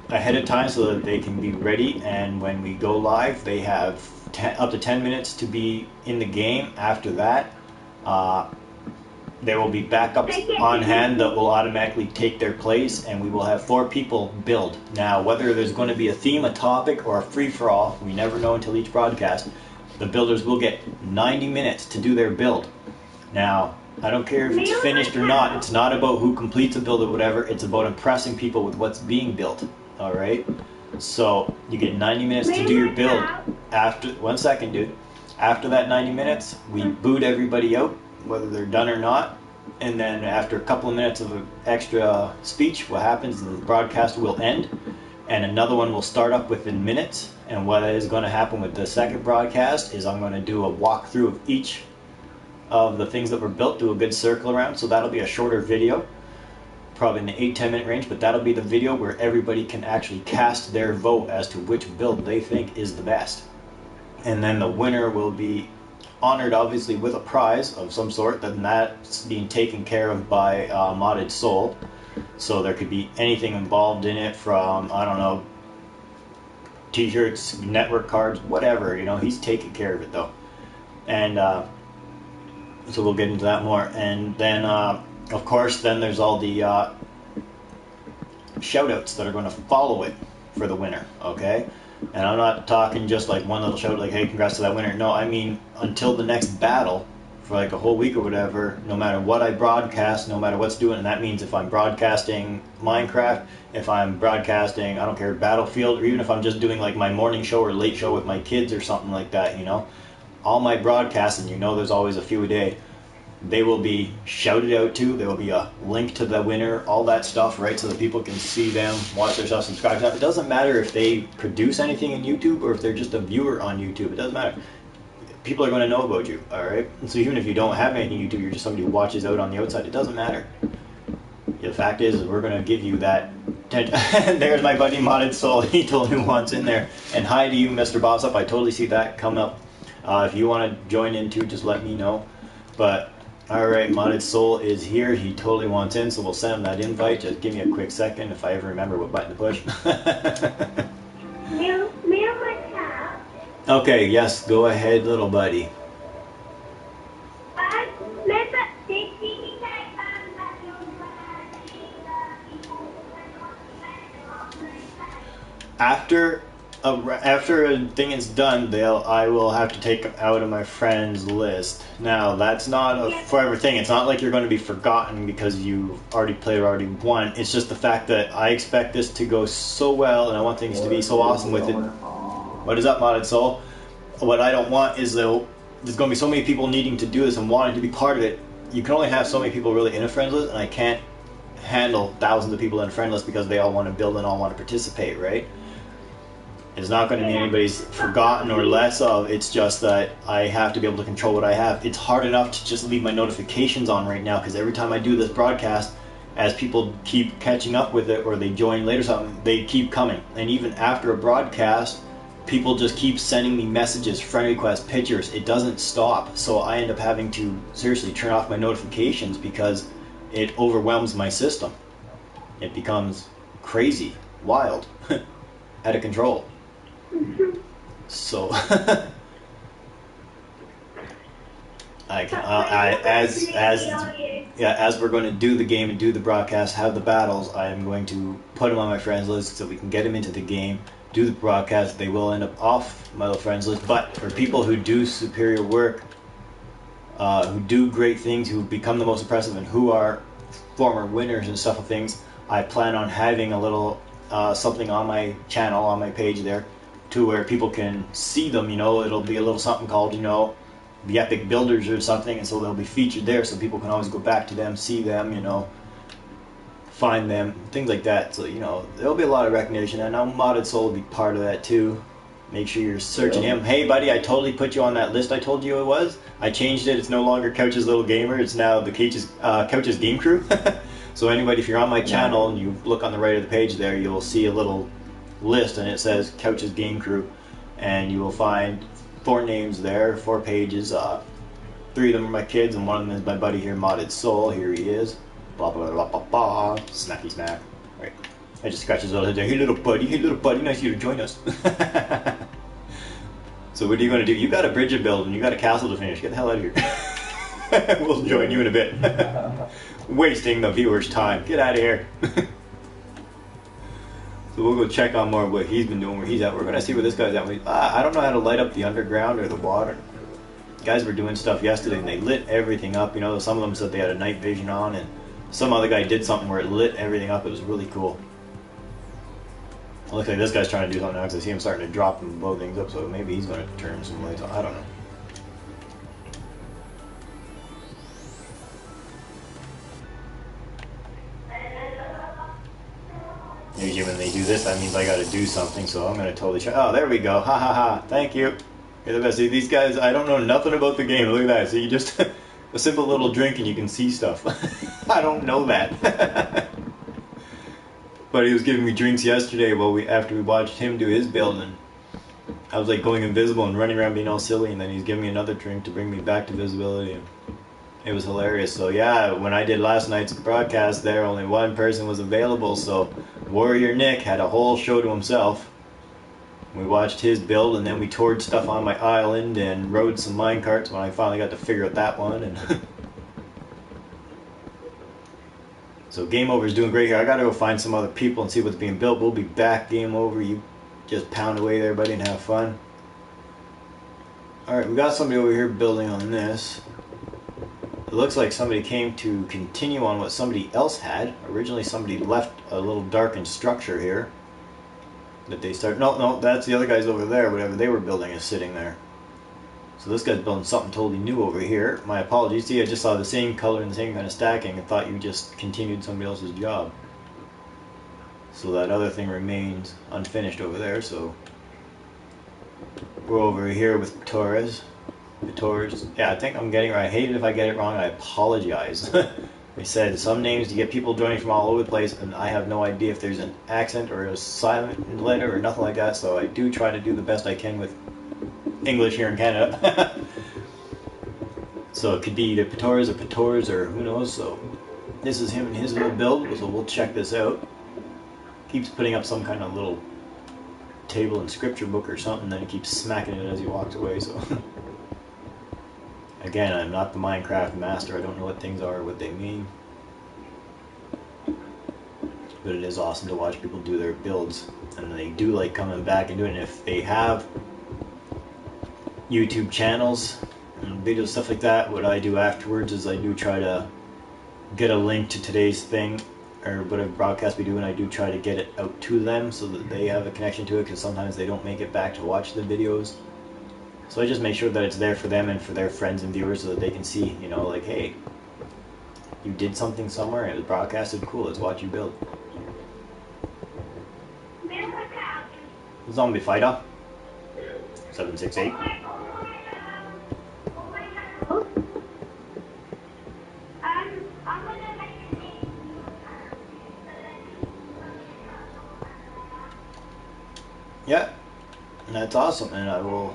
ahead of time so that they can be ready, and when we go live they have up to 10 minutes to be in the game. After that there will be backups on hand that will automatically take their place, and we will have 4 people build. Now whether there's going to be a theme, a topic, or a free-for-all, we never know until each broadcast. The builders will get 90 minutes to do their build. Now I don't care if it's finished or not. It's not about who completes a build or whatever. It's about impressing people with what's being built. Alright? So you get 90 minutes to do your build. After 1 second, dude. After that 90 minutes, we boot everybody out, whether they're done or not. And then after a couple of minutes of extra speech, what happens is the broadcast will end and another one will start up within minutes. And what is going to happen with the second broadcast is I'm going to do a walkthrough of each of the things that were built, do a good circle around. So that'll be a shorter video, probably in the 8-10 minute range, but that'll be the video where everybody can actually cast their vote as to which build they think is the best. And then the winner will be honored obviously with a prize of some sort, then that's being taken care of by Modded Soul. So there could be anything involved in it, from, I don't know, t-shirts, network cards, whatever, you know, he's taking care of it though. And so we'll get into that more. And then of course then there's all the shout outs that are going to follow it for the winner, okay? And I'm not talking just like one little shout like, hey, congrats to that winner. No, I mean until the next battle for like a whole week or whatever, no matter what I broadcast, no matter what's doing. And that means if I'm broadcasting Minecraft, if I'm broadcasting, I don't care, Battlefield, or even if I'm just doing like my morning show or late show with my kids or something like that, you know, all my broadcasts, and you know there's always a few a day, they will be shouted out to. There will be a link to the winner, all that stuff, right? So that people can see them, watch their stuff, subscribe to them. It doesn't matter if they produce anything in YouTube or if they're just a viewer on YouTube. It doesn't matter. People are going to know about you, all right? And so even if you don't have anything on YouTube, you're just somebody who watches out on the outside, it doesn't matter. The fact is we're going to give you that attention. There's my buddy Modded Soul. He totally wants in there. And hi to you, Mr. Boss Up. I totally see that come up. If you want to join in too, just let me know. But all right, Modded Soul is here. He totally wants in, so we'll send him that invite. Just give me a quick second if I ever remember what button to push. Okay, yes, go ahead, little buddy. After a thing is done, I will have to take them out of my friends list. Now, that's not a forever thing. It's not like you're going to be forgotten because you've already played or already won. It's just the fact that I expect this to go so well, and I want things to be so awesome with it. What is up, Modded Soul? What I don't want is there's going to be so many people needing to do this and wanting to be part of it. You can only have so many people really in a friends list, and I can't handle thousands of people in a friend list because they all want to build and all want to participate, right? It's not going to mean anybody's forgotten or less of. It's just that I have to be able to control what I have. It's hard enough to just leave my notifications on right now because every time I do this broadcast, as people keep catching up with it or they join later something, they keep coming. And even after a broadcast, people just keep sending me messages, friend requests, pictures. It doesn't stop. So I end up having to seriously turn off my notifications because it overwhelms my system. It becomes crazy, wild, out of control. So as we're going to do the game and do the broadcast, have the battles, I am going to put them on my friends list so we can get them into the game, do the broadcast. They will end up off my little friends list, but for people who do superior work, who do great things, who become the most impressive, and who are former winners and stuff of things, I plan on having a little something on my channel, on my page there, to where people can see them. You know, it'll be a little something called, you know, the Epic Builders or something, and so they'll be featured there, so people can always go back to them, see them, you know, find them, things like that. So, you know, there'll be a lot of recognition, and now Modded Soul will be part of that too. Make sure you're searching him. Hey, buddy, I totally put you on that list I told you it was. I changed it. It's no longer Couch's Little Gamer. It's now the Couch's Game Crew. So anybody, if you're on my channel and you look on the right of the page there, you'll see a little list, and it says Couch's Game Crew, and you will find 4 names there, 4 pages. 3 of them are my kids, and one of them is my buddy here, Modded Soul. Here he is. Blah blah blah blah blah. Snacky snack. Right. I just scratch his little head there. Hey little buddy, nice of you to join us. So what are you going to do? You got a bridge to build and you got a castle to finish. Get the hell out of here. We'll join you in a bit. Wasting the viewers' time. Get out of here. So we'll go check on more of what he's been doing, where he's at. We're going to see where this guy's at. I don't know how to light up the underground or the water. Guys were doing stuff yesterday and they lit everything up. You know, some of them said they had a night vision on, and some other guy did something where it lit everything up. It was really cool. It looks like this guy's trying to do something now because I see him starting to drop and blow things up, so maybe he's going to turn some lights on. I don't know. Usually when they do this, that means I got to do something, so I'm going to totally try. Oh, there we go. Ha ha ha. Thank you. You're the best. See, these guys, I don't know nothing about the game. Look at that. So you just, a simple little drink and you can see stuff. I don't know that. But he was giving me drinks yesterday after we watched him do his build, and I was like going invisible and running around being all silly, and then he's giving me another drink to bring me back to visibility. And it was hilarious. So yeah, when I did last night's broadcast there, only one person was available, so Warrior Nick had a whole show to himself. We watched his build, and then we toured stuff on my island and rode some minecarts when I finally got to figure out that one. And so Game Over's doing great here. I gotta go find some other people and see what's being built. We'll be back, Game Over. You just pound away there, buddy, and have fun. Alright, we got somebody over here building on this. It looks like somebody came to continue on what somebody else had. Originally somebody left a little darkened structure here that they started. No, that's the other guys over there. Whatever they were building is sitting there. So this guy's building something totally new over here. My apologies. See, I just saw the same color and the same kind of stacking and thought you just continued somebody else's job. So that other thing remains unfinished over there. So we're over here with Torres. Yeah, I think I'm getting it right. I hate it if I get it wrong. I apologize. They said some names you get people joining from all over the place, and I have no idea if there's an accent or a silent letter or nothing like that. So I do try to do the best I can with English here in Canada. So it could be either Petores or Petors or who knows. So this is him and his little build. So we'll check this out. Keeps putting up some kind of little table and scripture book or something, then he keeps smacking it as he walks away. So again, I'm not the Minecraft master. I don't know what things are or what they mean. But it is awesome to watch people do their builds. And they do like coming back and doing it. If they have YouTube channels and videos, stuff like that, what I do afterwards is I do try to get a link to today's thing or whatever broadcast we do, and I do try to get it out to them so that they have a connection to it, because sometimes they don't make it back to watch the videos. So I just make sure that it's there for them and for their friends and viewers so that they can see, you know, like, hey, you did something somewhere and it was broadcasted, cool, let's watch you build. Zombie fighter 768. Yeah, that's awesome, and I will.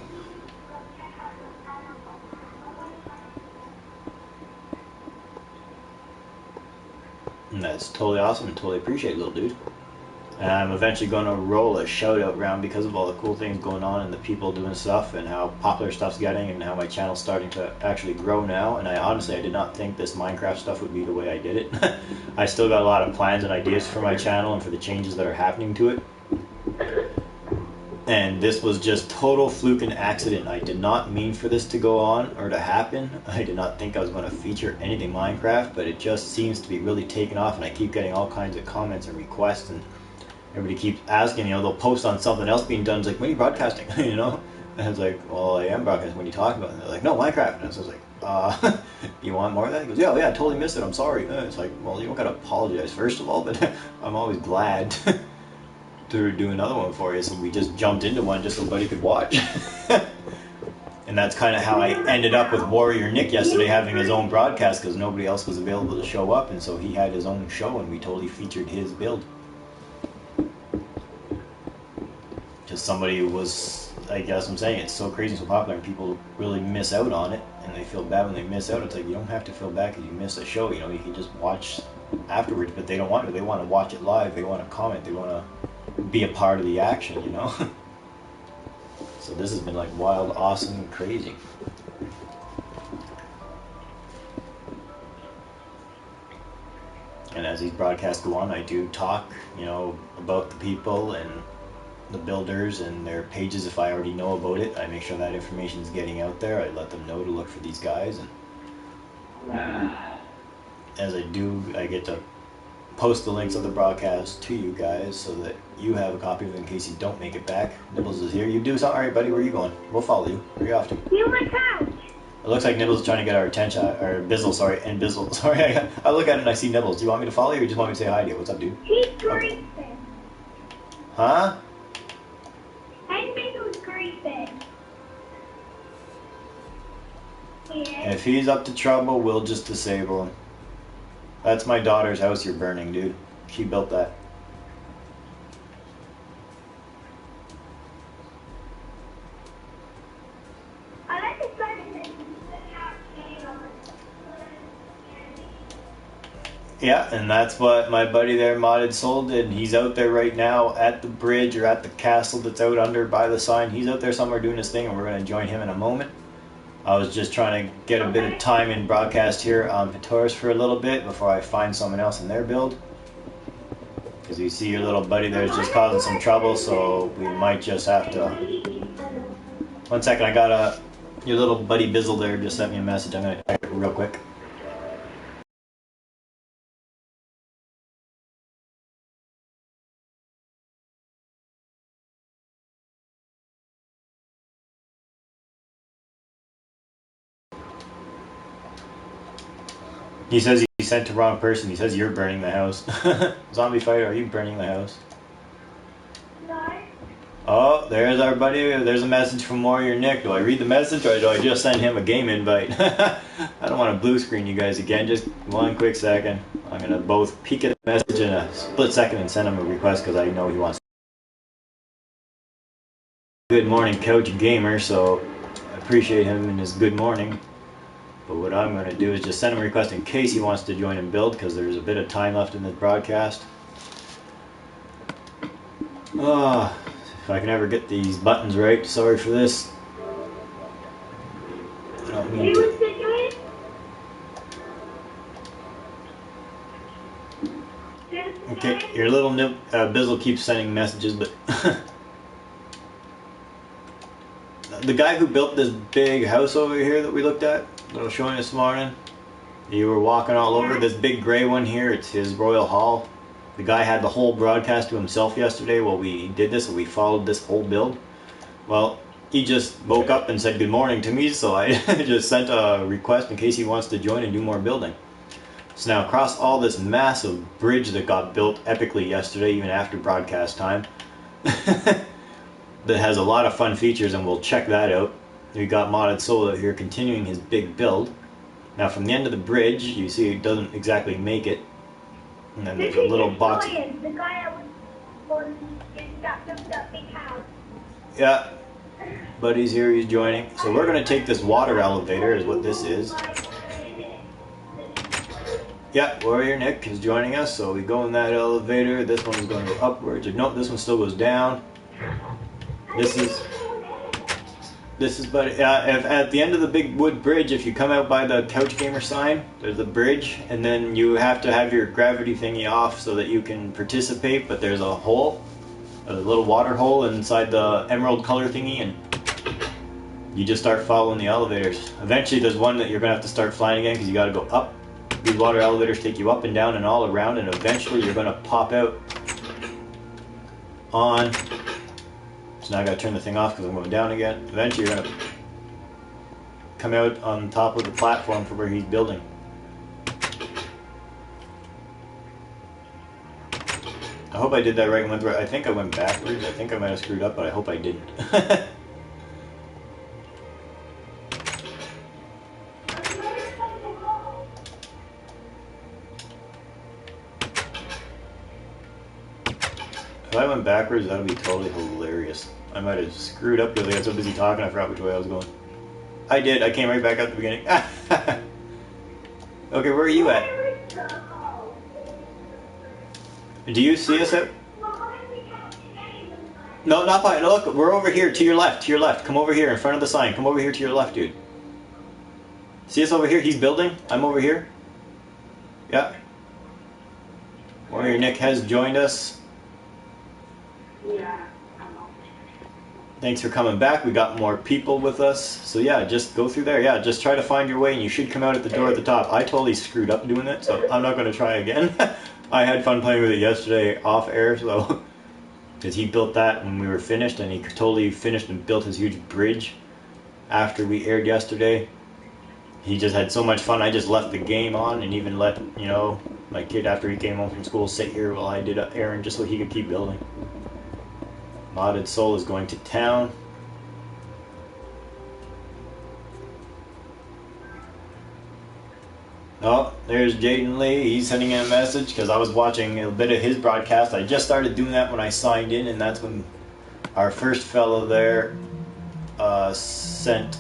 And that's totally awesome and totally appreciate it, little dude. And I'm eventually going to roll a shout out round because of all the cool things going on and the people doing stuff and how popular stuff's getting and how my channel's starting to actually grow now. And I honestly did not think this Minecraft stuff would be the way I did it. I still got a lot of plans and ideas for my channel and for the changes that are happening to it. And this was just total fluke and accident. I did not mean for this to go on or to happen. I did not think I was going to feature anything Minecraft, but it just seems to be really taking off, and I keep getting all kinds of comments and requests, and everybody keeps asking, you know, they'll post on something else being done. It's like, when are you broadcasting? You know? And I was like, well, I am broadcasting. What are you talking about? And they're like, no, Minecraft. And I was like, you want more of that? He goes, yeah, I totally missed it. I'm sorry. And it's like, well, you don't got to apologize, first of all, but I'm always glad to do another one for you. So we just jumped into one just so Buddy could watch. And that's kind of how I ended up with Warrior Nick yesterday having his own broadcast, because nobody else was available to show up, and so he had his own show and we totally featured his build. Just somebody who was, I guess I'm saying, it's so crazy, so popular, and people really miss out on it, and they feel bad when they miss out. It's like, you don't have to feel bad because you missed a show, you know, you can just watch afterwards, but they don't want to. They want to watch it live, they want to comment, they want to be a part of the action, you know. So this has been like wild, awesome, and crazy. And as these broadcasts go on, I do talk, you know, about the people and the builders and their pages. If I already know about it, I make sure that information is getting out there. I let them know to look for these guys, and as I do, I get to post the links of the broadcast to you guys so that you have a copy of it in case you don't make it back. Nibbles is here. You do something? Alright, buddy, where are you going? We'll follow you. Where are you off to? You my couch. It looks like Nibbles is trying to get our attention, or Bizzle, sorry, and Bizzle. Sorry, I look at it and I see Nibbles. Do you want me to follow you, or you just want me to say hi to you? What's up, dude? He's creeping. Huh? And Bizzle's creeping. Yeah. If he's up to trouble, we'll just disable him. That's my daughter's house you're burning, dude. She built that. I like the sun. Yeah, and that's what my buddy there, Modded Soul, did. He's out there right now at the bridge or at the castle that's out under by the sign. He's out there somewhere doing his thing, and we're going to join him in a moment. I was just trying to get a bit of time in broadcast here on Petores for a little bit before I find someone else in their build. Because you see your little buddy there's just causing some trouble, so we might just have to... 1 second, I got your little buddy Bizzle there just sent me a message. I'm going to type it real quick. He says he sent to the wrong person. He says you're burning the house. Zombie fighter, are you burning the house? No. Oh, there's our buddy. There's a message from Warrior Nick. Do I read the message or do I just send him a game invite? I don't want to blue screen you guys again. Just one quick second. I'm going to both peek at the message in a split second and send him a request because I know he wants. Good morning, Coach Gamer. So I appreciate him in his good morning. But what I'm going to do is just send him a request in case he wants to join and build because there's a bit of time left in this broadcast. If I can ever get these buttons right, sorry for this. I don't mean to. Okay, your little Bizzle keeps sending messages, but the guy who built this big house over here that we looked at, that I was showing this morning, you were walking all over this big gray one here. It's his Royal Hall. The guy had the whole broadcast to himself yesterday while we did this, and we followed this whole build. Well, he just woke up and said good morning to me, so I just sent a request in case he wants to join and do more building. So now across all this massive bridge that got built epically yesterday, even after broadcast time, that has a lot of fun features, and we'll check that out. We got Modded Soul out here continuing his big build. Now from the end of the bridge, you see it doesn't exactly make it. And then there's a little box. The guy I was in that big house. Yeah, buddy's here, he's joining. So we're going to take this water elevator, is what this is. Yeah, Warrior Nick is joining us, so we go in that elevator. This one is going to go upwards. Or, nope, this one still goes down. This is, but if at the end of the big wood bridge, if you come out by the Couch Gamer sign, there's a bridge, and then you have to have your gravity thingy off so that you can participate, but there's a hole, a little water hole inside the emerald color thingy, and you just start following the elevators. Eventually there's one that you're going to have to start flying again because you got to go up. These water elevators take you up and down and all around, and eventually you're going to pop out on. So now I gotta turn the thing off because I'm going down again. Eventually you're gonna come out on top of the platform for where he's building. I hope I did that right. I think I went backwards. I think I might have screwed up, but I hope I didn't. If I went backwards, that would be totally hilarious. I might have screwed up because I got so busy talking I forgot which way I was going. I did. I came right back at the beginning. Okay, where are you at? Do you see us out? No, not by. Look, we're over here to your left. To your left. Come over here in front of the sign. Come over here to your left, dude. See us over here? He's building. I'm over here. Yeah. Warrior Nick has joined us. Thanks for coming back. We got more people with us. So yeah, just go through there. Yeah, just try to find your way and you should come out at the door at the top. I totally screwed up doing it, so I'm not going to try again. I had fun playing with it yesterday off air, so because he built that when we were finished, and he totally finished and built his huge bridge after we aired yesterday. He just had so much fun. I just left the game on and even let, you know, my kid after he came home from school sit here while I did an errand just so he could keep building. Modded Soul is going to town. Oh, there's Jaden Lee. He's sending in a message because I was watching a bit of his broadcast. I just started doing that when I signed in, and that's when our first fellow there sent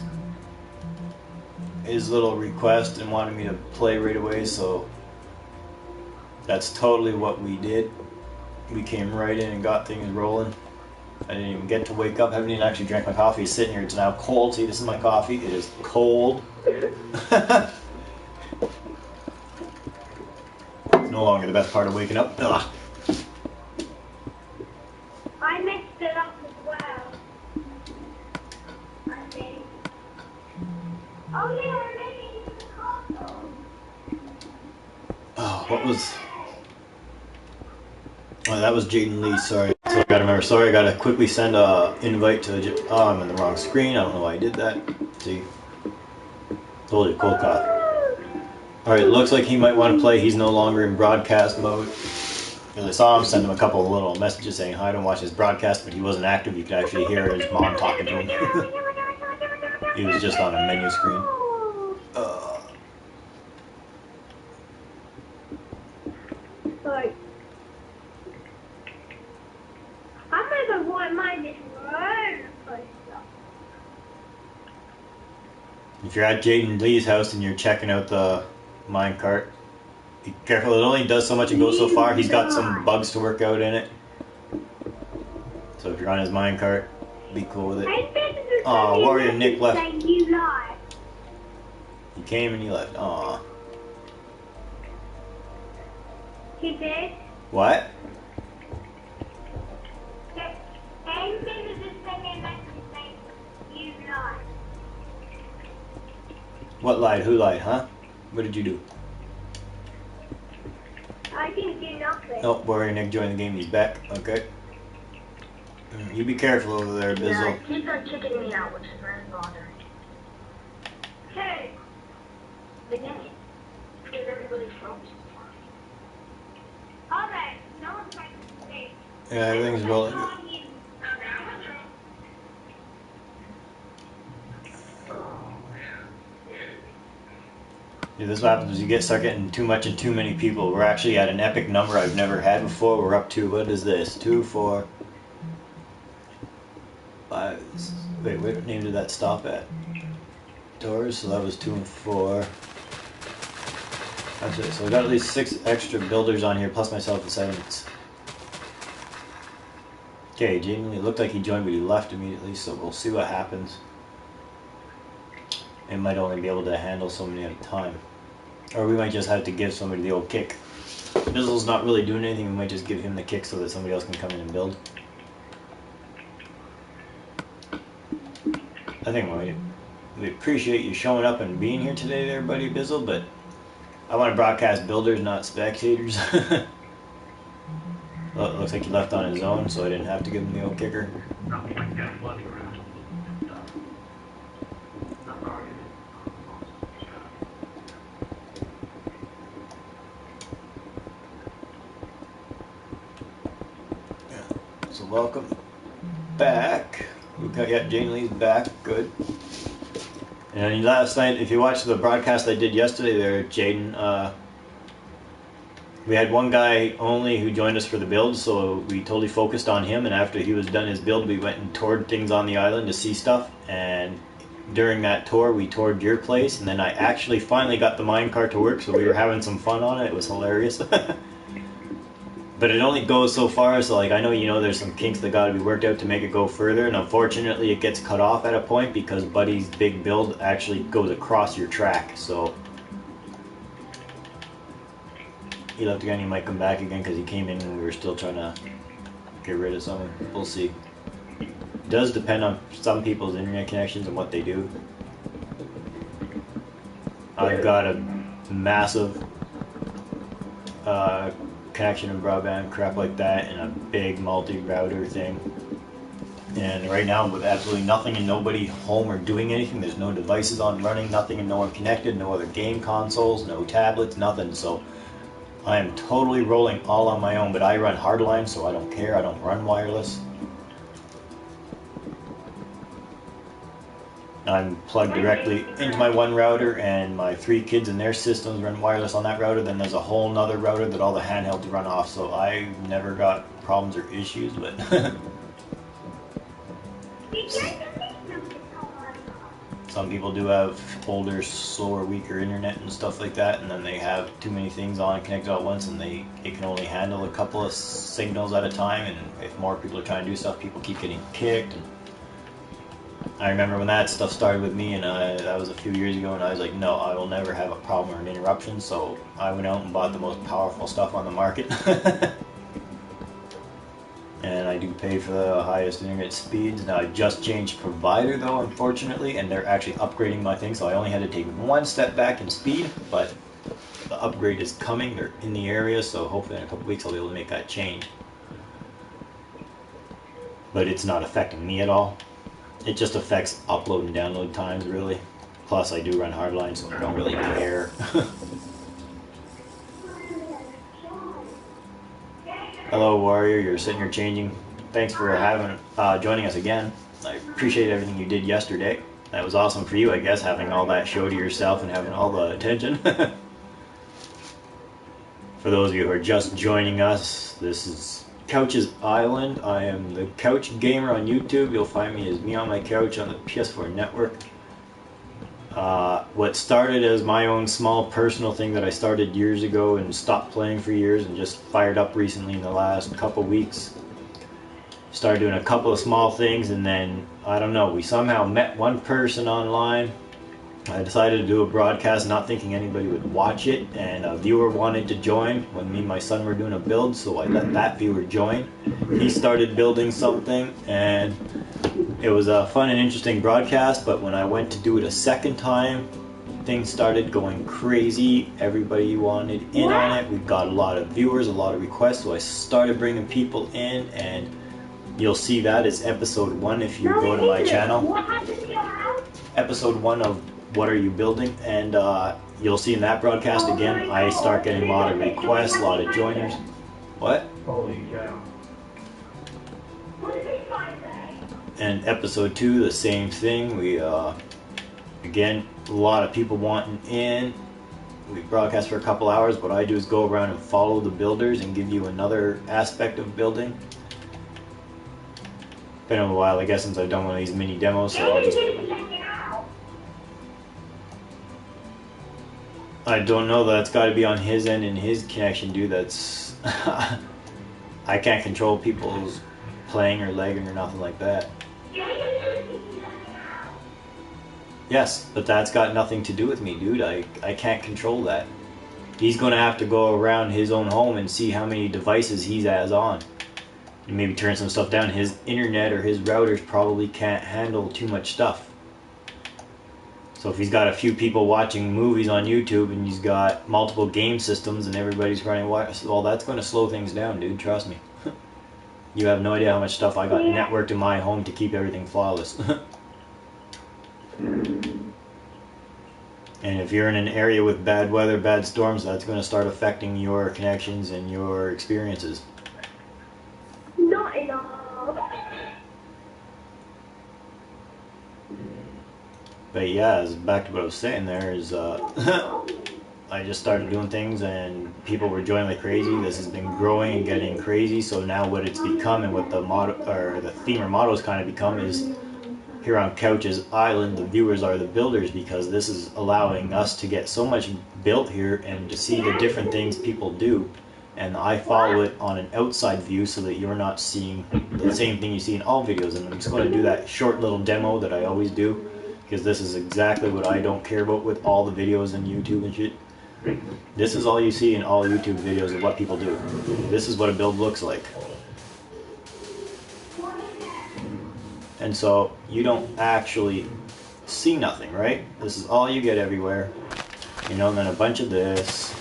his little request and wanted me to play right away, so that's totally what we did. We came right in and got things rolling. I didn't even get to wake up. I haven't even actually drank my coffee. It's sitting here. It's now cold. See, this is my coffee. It is cold. It's no longer the best part of waking up. Ugh. I messed it up as well. I think. Oh yeah, we're making the console. Oh, what was... Oh, that was Jaden Lee, sorry. So I gotta remember, sorry, I gotta quickly send a invite to... Oh, I'm in the wrong screen. I don't know why I did that. See? Told you, cold coffee. Alright, looks like he might want to play. He's no longer in broadcast mode. Because I saw him send him a couple of little messages saying hi, don't watch his broadcast, but he wasn't active. You could actually hear his mom talking to him. He was just on a menu screen. Like, I'm gonna go want mine this roller coaster. If you're at Jaden Lee's house and you're checking out the minecart, be careful. It only does so much and goes so far. He's got some bugs to work out in it. So if you're on his minecart, be cool with it. Aw, Warrior Nick left. He came and he left. Aw. He did? What? What lied? Who lied, huh? What did you do? I didn't do nothing. Oh, Warrior Nick joined the game. He's back. Okay. You be careful over there, Bizzle. Yeah, keep on kicking me out, which is very bothering. Hey! The game. Because everybody's frozen. Alright, no one's trying to stay. Yeah, everything's rolling. Yeah, this is what happens when you start getting too much and too many people. We're actually at an epic number I've never had before. We're up to, what is this? 2, 4, 5. Wait, what name did that stop at? Doors, so that was 2 and 4. That's it. So we got at least 6 extra builders on here, plus myself and 7. Okay, Jaden, it looked like he joined, but he left immediately, so we'll see what happens. It might only be able to handle so many at a time. Or we might just have to give somebody the old kick. Bizzle's not really doing anything, we might just give him the kick so that somebody else can come in and build. I think we appreciate you showing up and being here today there, buddy Bizzle, but I want to broadcast builders, not spectators. Well, it looks like he left on his own, so I didn't have to give him the old kicker. So welcome back. We got Jane Lee's back. Good. And last night, if you watched the broadcast I did yesterday there, Jaden, we had one guy only who joined us for the build, so we totally focused on him, and after he was done his build, we went and toured things on the island to see stuff, and during that tour, we toured your place, and then I actually finally got the minecart to work, so we were having some fun on it. It was hilarious. But it only goes so far, so like I know there's some kinks that got to be worked out to make it go further, and unfortunately it gets cut off at a point because Buddy's big build actually goes across your track, so he left again. He might come back again because he came in and we were still trying to get rid of someone. We'll see. It does depend on some people's internet connections and what they do. I've got a massive connection and broadband crap like that and a big multi-router thing, and right now with absolutely nothing and nobody home or doing anything, there's no devices on running, nothing, and no one connected, no other game consoles, no tablets, nothing, so I am totally rolling all on my own. But I run hardline, so I don't care. I don't run wireless. I'm plugged directly into my one router, and my 3 kids and their systems run wireless on that router. Then there's a whole nother router that all the handhelds run off, so I've never got problems or issues, but some people do have older, slower, weaker internet and stuff like that, and then they have too many things on connected at once, and it can only handle a couple of signals at a time, and if more people are trying to do stuff, people keep getting kicked. And I remember when that stuff started with me, and that was a few years ago, and I was like, no, I will never have a problem or an interruption, so I went out and bought the most powerful stuff on the market. And I do pay for the highest internet speeds. Now I just changed provider though, unfortunately, and they're actually upgrading my thing, so I only had to take one step back in speed, but the upgrade is coming. They're in the area, so hopefully in a couple weeks I'll be able to make that change. But it's not affecting me at all. It just affects upload and download times, really. Plus I do run hardline, so I don't really care. Hello, Warrior. You're sitting here changing. Thanks for having joining us again. I appreciate everything you did yesterday. That was awesome for you, I guess, having all that show to yourself and having all the attention. For those of you who are just joining us, this is Couch's Island. I am the Couch Gamer on YouTube. You'll find me as me on my couch on the PS4 network. What started as my own small personal thing that I started years ago and stopped playing for years and just fired up recently in the last couple weeks. Started doing a couple of small things, and then, I don't know, we somehow met one person online. I decided to do a broadcast not thinking anybody would watch it, and a viewer wanted to join when me and my son were doing a build, so I let that viewer join. He started building something, and it was a fun and interesting broadcast, but when I went to do it a second time, things started going crazy. Everybody wanted in on it. We got a lot of viewers, a lot of requests, so I started bringing people in, and you'll see that as episode 1 if you go to my channel. Episode 1 of What Are You Building? And you'll see in that broadcast again, I start getting a lot of requests, a lot of joiners. What? Holy cow. And episode 2, the same thing. We, again, a lot of people wanting in. We broadcast for a couple hours. What I do is go around and follow the builders and give you another aspect of building. Been a while, I guess, since I've done one of these mini demos, so I'll just... I don't know, that's got to be on his end and his connection, dude. That's... I can't control people's playing or lagging or nothing like that. Yes, but that's got nothing to do with me, dude. I can't control that. He's going to have to go around his own home and see how many devices he has on. And maybe turn some stuff down. His internet or his routers probably can't handle too much stuff. So if he's got a few people watching movies on YouTube and he's got multiple game systems and everybody's running, well, that's going to slow things down, dude. Trust me. You have no idea how much stuff I got networked in my home to keep everything flawless. And if you're in an area with bad weather, bad storms, that's going to start affecting your connections and your experiences. Not enough. But yeah, back to what I was saying there is, I just started doing things and people were joining like crazy. This has been growing and getting crazy. So now what it's become and what the motto or the theme or motto has kind of become is here on Couch's Island, the viewers are the builders, because this is allowing us to get so much built here and to see the different things people do. And I follow it on an outside view so that you're not seeing the same thing you see in all videos. And I'm just going to do that short little demo that I always do, because this is exactly what I don't care about with all the videos on YouTube and shit. This is all you see in all YouTube videos of what people do. This is what a build looks like. And so you don't actually see nothing, right? This is all you get everywhere. You know, and then a bunch of this.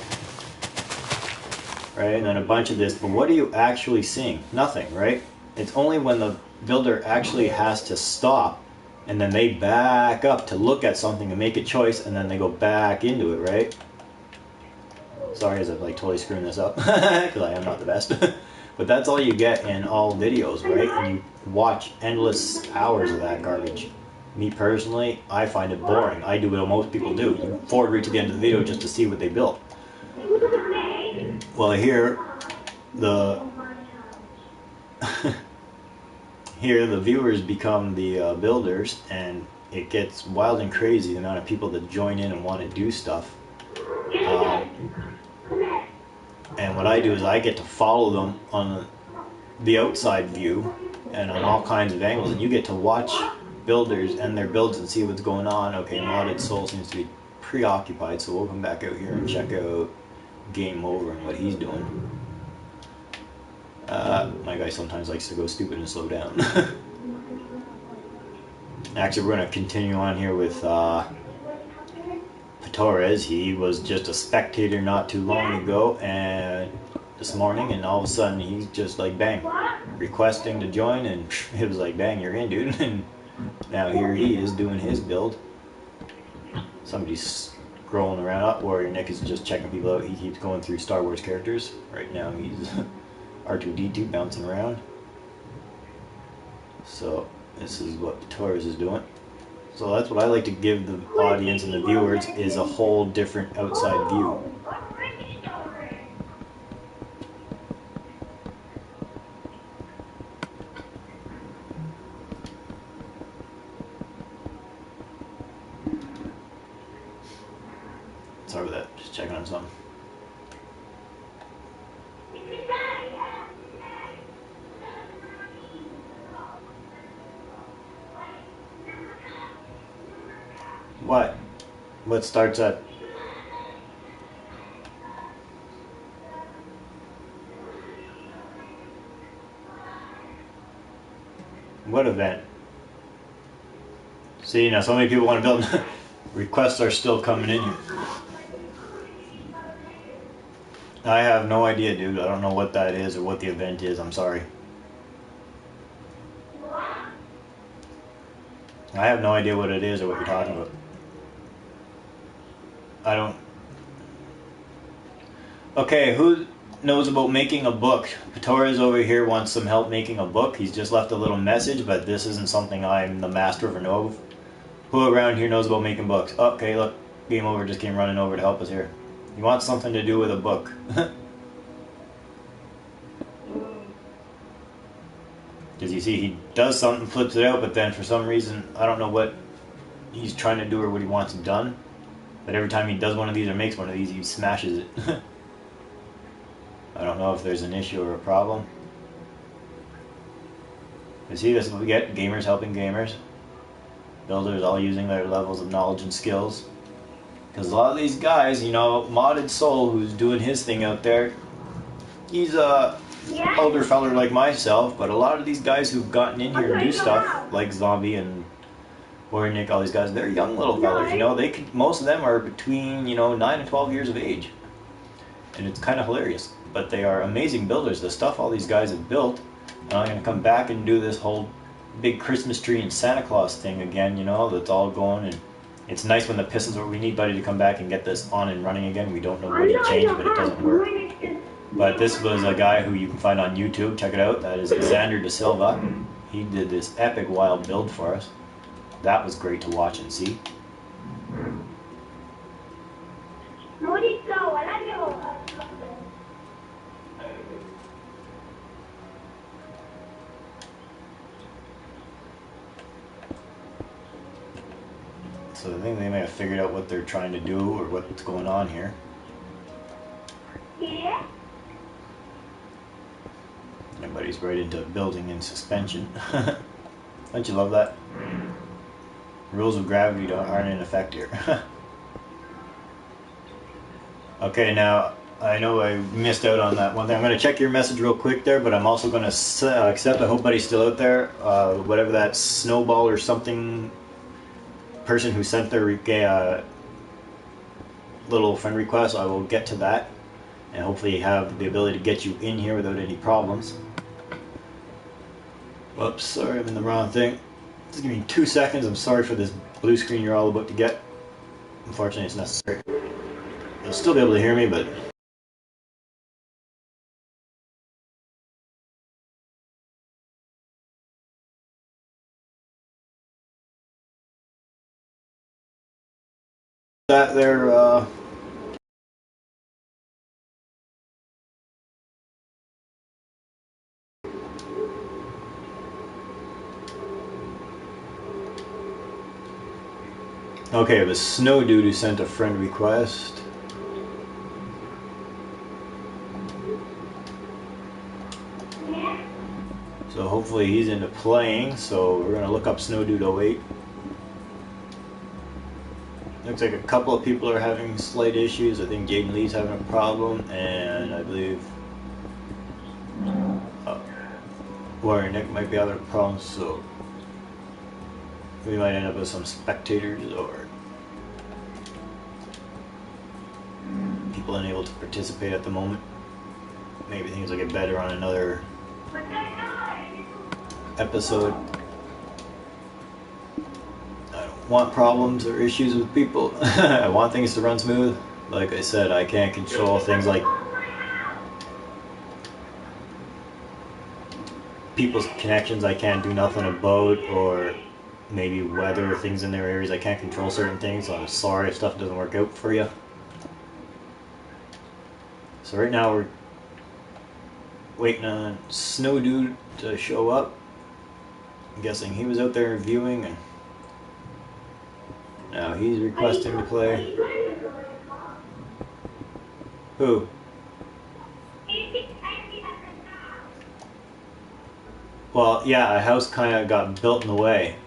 Right? And then a bunch of this. But what are you actually seeing? Nothing, right? It's only when the builder actually has to stop and then they back up to look at something and make a choice, and then they go back into it, right? Sorry as I'm like totally screwing this up, because I am not the best. But that's all you get in all videos, right? And you watch endless hours of that garbage. Me personally, I find it boring. I do what most people do. You forward read to the end of the video just to see what they built. Well, here the viewers become the builders, and it gets wild and crazy the amount of people that join in and want to do stuff. And what I do is I get to follow them on the outside view and on all kinds of angles, and you get to watch builders and their builds and see what's going on. Okay, Modded Soul seems to be preoccupied, so we'll come back out here and check out Game Over and what he's doing. My guy sometimes likes to go stupid and slow down. Actually, we're going to continue on here with Torres. He was just a spectator not too long ago, and this morning, and all of a sudden he's just like bang, requesting to join, and it was like bang, you're in, dude. And now here he is doing his build. Somebody's scrolling around. Warrior Nick is just checking people out. He keeps going through Star Wars characters. Right now he's R2-D2 bouncing around. So this is what Torres is doing. So that's what I like to give the audience and the viewers, is a whole different outside view. Sorry about that, just checking on something. What? What starts at? What event? See, now so many people want to build. Requests are still coming in here. I have no idea, dude. I don't know what that is or what the event is. I'm sorry. I have no idea what it is or what you're talking about. I don't. Okay, who knows about making a book? Torres over here wants some help making a book. He's just left a little message, but this isn't something I'm the master of or know of. Who around here knows about making books? Oh, okay, look, Game Over just came running over to help us here. He wants something to do with a book. Because you see, he does something, flips it out, but then for some reason, I don't know what he's trying to do or what he wants done. But every time he does one of these or makes one of these, he smashes it. I don't know if there's an issue or a problem. You see, this is what we get, gamers helping gamers. Builders all using their levels of knowledge and skills. Because a lot of these guys, you know, Modded Soul, who's doing his thing out there, he's a older feller like myself, but a lot of these guys who've gotten in here and do stuff, like Zombie and Warrior Nick, all these guys, they're young little fellers, you know, they could, most of them are between, you know, 9 and 12 years of age. And it's kind of hilarious, but they are amazing builders. The stuff all these guys have built, and I'm going to come back and do this whole big Christmas tree and Santa Claus thing again, you know, that's all going, and it's nice when the Pistons are, we need Buddy to come back and get this on and running again. We don't know what he changed, but it doesn't work. But this was a guy who you can find on YouTube, check it out, that is Xander Da Silva. He did this epic wild build for us. That was great to watch and see. So I think they may have figured out what they're trying to do or what's going on here. Yeah. Everybody's right into building in suspension. Don't you love that? Rules of gravity aren't in effect here. Okay, now I know I missed out on that one thing. I'm going to check your message real quick there, but I'm also going to accept. I hope Buddy's still out there. Whatever that snowball or something person who sent their little friend request, I will get to that and hopefully have the ability to get you in here without any problems. Whoops, sorry, I'm in the wrong thing. Just give me 2 seconds. I'm sorry for this blue screen you're all about to get. Unfortunately, it's necessary. You'll still be able to hear me, but that there, okay, it was Snow Dude who sent a friend request. So hopefully he's into playing, so we're going to look up Snow Dude 08. Looks like a couple of people are having slight issues. I think Jaden Lee's having a problem, and I believe Warrior Nick might be having a problem, so we might end up with some spectators or people unable to participate at the moment. Maybe things will get better on another episode. I don't want problems or issues with people. I want things to run smooth. Like I said, I can't control things like people's connections I can't do nothing about, or maybe weather, things in their areas I can't control certain things, so I'm sorry if stuff doesn't work out for you. So right now we're waiting on Snow Dude to show up. I'm guessing he was out there viewing, and now he's requesting to play. Who? Well, yeah, a house kind of got built in the way,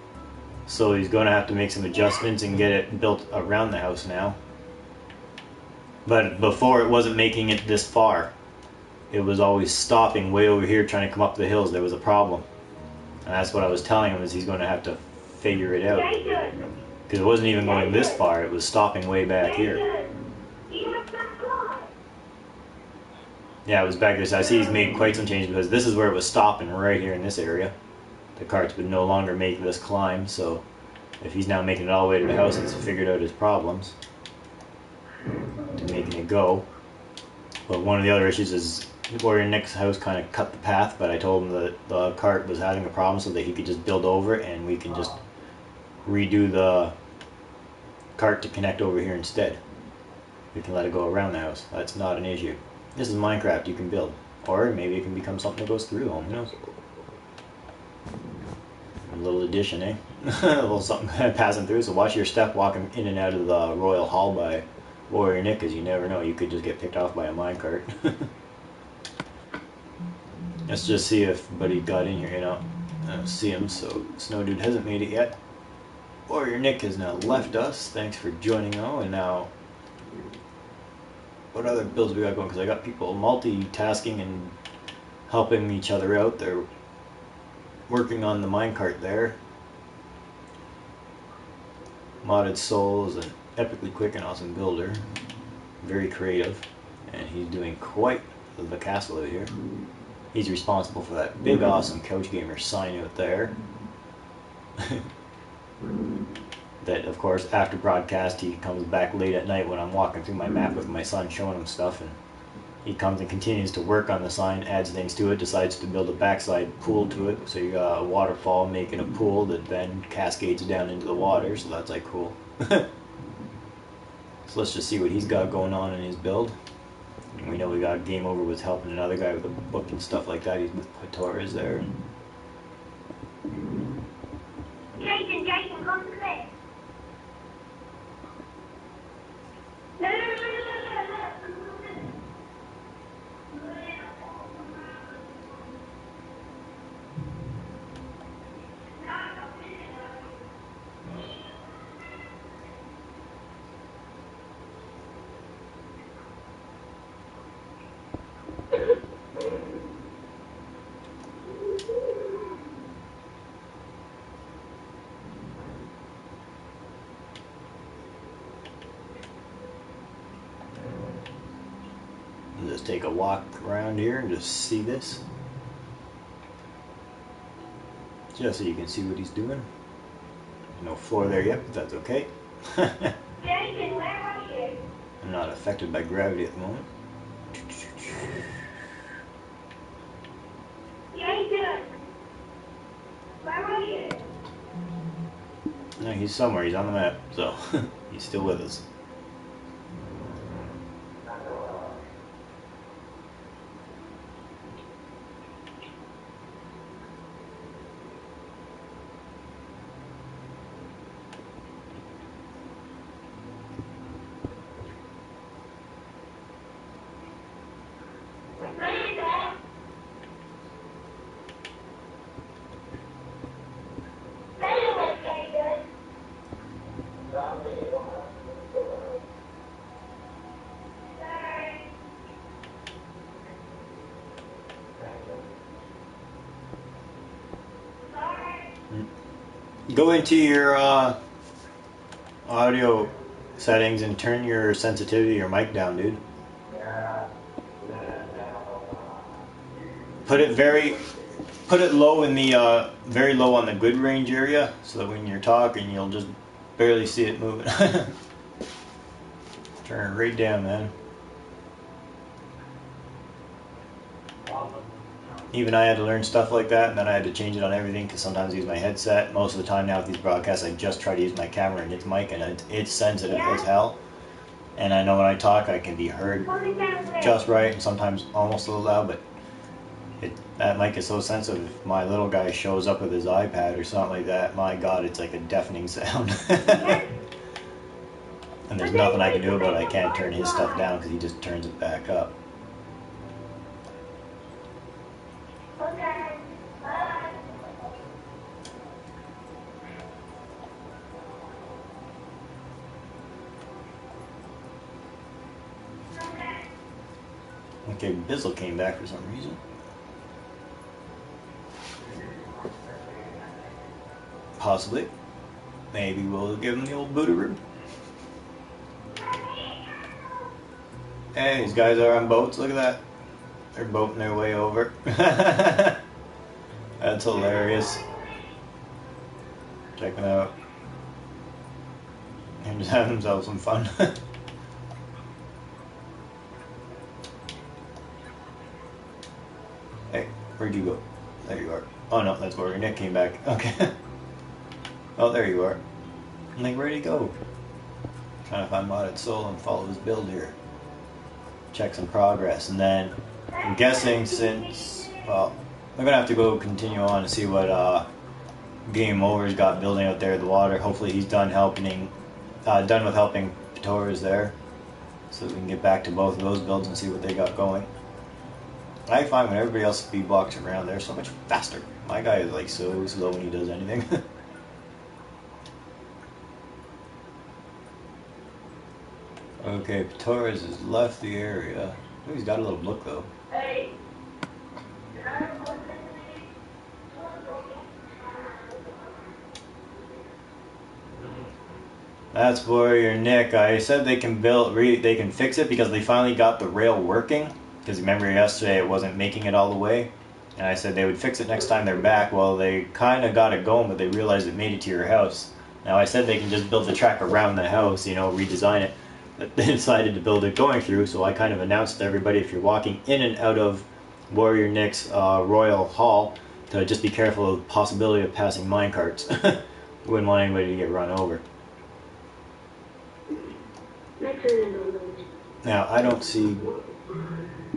so he's going to have to make some adjustments and get it built around the house now. But before, it wasn't making it this far. It was always stopping way over here trying to come up the hills. There was a problem. And that's what I was telling him, is he's going to have to figure it out. Because it wasn't even going this far, it was stopping way back here. Yeah, it was back there. So I see he's made quite some changes, because this is where it was stopping, right here in this area. The carts would no longer make this climb, so if he's now making it all the way to the house, it's figured out his problems to making it go. But one of the other issues is Warrior Nick's house kind of cut the path, but I told him that the cart was having a problem, so that he could just build over it and we can just redo the cart to connect over here instead. We can let it go around the house. That's not an issue. This is Minecraft, you can build. Or maybe it can become something that goes through the home, who knows? A little addition, eh? A little something passing through, so watch your step walking in and out of the Royal Hall by Warrior Nick, because you never know, you could just get picked off by a minecart. Let's just see if Buddy got in here, you know. I don't see him, so Snow Dude hasn't made it yet. Warrior Nick has now left us. Thanks for joining, though. And now, what other builds we got going? Because I got people multitasking and helping each other out. They're working on the minecart there. Modded Soul is an epically quick and awesome builder. Very creative. And he's doing quite the castle out here. He's responsible for that big awesome Couch Gamer sign out there. That, of course, after broadcast, he comes back late at night when I'm walking through my map with my son, showing him stuff, and he comes and continues to work on the sign, adds things to it, decides to build a backside pool to it, so you got a waterfall making a pool that then cascades down into the water, so that's like cool. So let's just see what he's got going on in his build. And we know we got game over with helping another guy with a book and stuff like that. He's with Torres there. Jason, come to bed. Just take a walk around here and just see this. Just so you can see what he's doing. There's no floor there yet, but that's okay. Jason, where are you? I'm not affected by gravity at the moment. Jason, where are you? No, he's somewhere. He's on the map, so he's still with us. Go into your audio settings and turn your sensitivity of your mic down, dude. Put it low in the very low on the good range area, so that when you're talking, you'll just barely see it moving. Turn it right down, man. even I had to learn stuff like that, and then I had to change it on everything because sometimes I use my headset. Most of the time now with these broadcasts, I just try to use my camera and its mic, and it's sensitive as hell. And I know when I talk, I can be heard just right, and sometimes almost a little loud, but that mic is so sensitive. If my little guy shows up with his iPad or something like that, my God, it's like a deafening sound. And there's nothing I can do about it. I can't turn his stuff down because he just turns it back up. Okay, Bizzle came back for some reason. Possibly. Maybe we'll give him the old bootaroo. Hey, these guys are on boats. Look at that. They're boating their way over. That's hilarious. Check them out. And just having themselves some fun. Hey, where'd you go? There you are. Oh no, that's where Nick came back. Okay. Oh, there you are. I'm like, where'd he go? Trying to find Modded Soul and follow his build here. Check some progress, and then I'm guessing since, well, I'm gonna have to go continue on and see what Game Over's got building out there in the water. Hopefully he's done done with helping Patoras there, so we can get back to both of those builds and see what they got going. I find when everybody else speed walks around, they're so much faster. My guy is like so slow when he does anything. Okay, Torres has left the area. Oh, he's got a little look though. Hey. That's Warrior Nick. I said they can they can fix it because they finally got the rail working. Because remember yesterday it wasn't making it all the way, and I said they would fix it next time they're back. Well, they kind of got it going, but they realized it made it to your house. Now I said they can just build the track around the house, you know, redesign it. But they decided to build it going through, so I kind of announced to everybody if you're walking in and out of Warrior Nick's Royal Hall to just be careful of the possibility of passing minecarts. Wouldn't want anybody to get run over. Now I don't see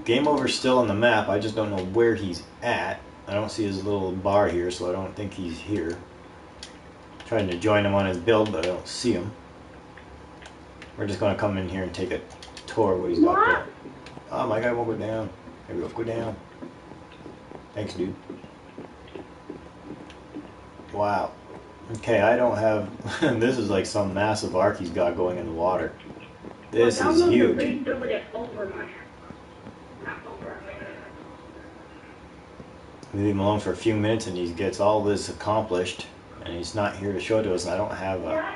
Game Over still on the map. I just don't know where he's at. I don't see his little bar here, so I don't think he's here. Trying to join him on his build, but I don't see him. We're just going to come in here and take a tour of what he's got there. Oh, my guy won't go down. There we go, go down. Thanks, dude. Wow. Okay, I don't have... This is like some massive arc he's got going in the water. This is huge. Leave him alone for a few minutes and he gets all this accomplished. And he's not here to show it to us. And I don't have a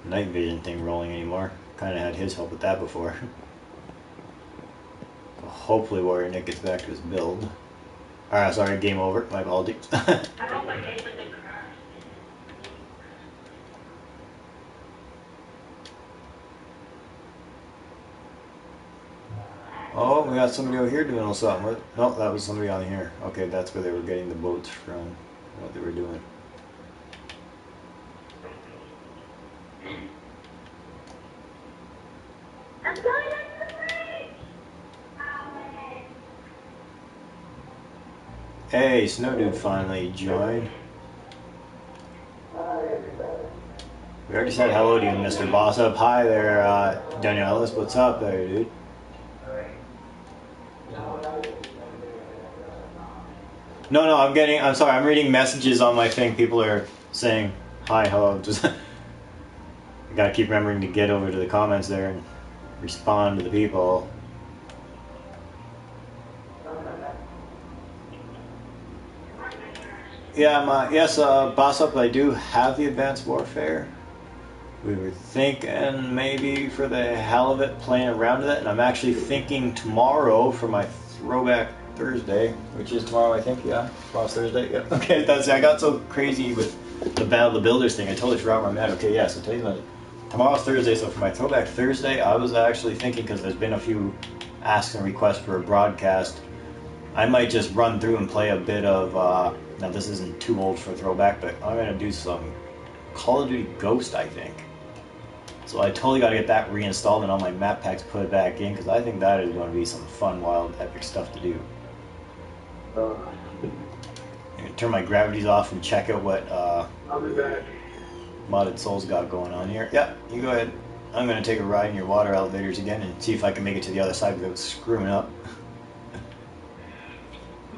night vision thing rolling anymore. Kind of had his help with that before. So hopefully Warrior Nick gets back to his build. Alright, sorry, game over. My apologies. Oh, we got somebody over here doing a little something. No, that was somebody on here. Okay, that's where they were getting the boats from. What they were doing. Hey, Snow Dude finally joined. We already said hello to you, Mr. Boss Up. Hi there, Daniel Ellis. What's up there, dude? No, I'm sorry, I'm reading messages on my thing. People are saying hi, hello. Just I gotta keep remembering to get over to the comments there and respond to the people. Yeah, yes, Boss Up, I do have the Advanced Warfare. We were thinking maybe for the hell of it playing around with it, and I'm actually thinking tomorrow for my Throwback Thursday, which is tomorrow, I think. Yeah, tomorrow's Thursday. Yeah. Okay, I got so crazy with the Battle of the Builders thing. I totally forgot where I'm at. Okay, yeah. So tomorrow's Thursday. So for my Throwback Thursday, I was actually thinking, because there's been a few asks and requests for a broadcast. I might just run through and play a bit of, now this isn't too old for throwback, but I'm going to do some Call of Duty Ghost, I think. So I totally got to get that reinstalled and all my map packs put back in, because I think that is going to be some fun, wild, epic stuff to do. I'm going to turn my gravities off and check out what I'll be back. Modded Souls got going on here. Yeah, you go ahead. I'm going to take a ride in your water elevators again and see if I can make it to the other side without screwing up.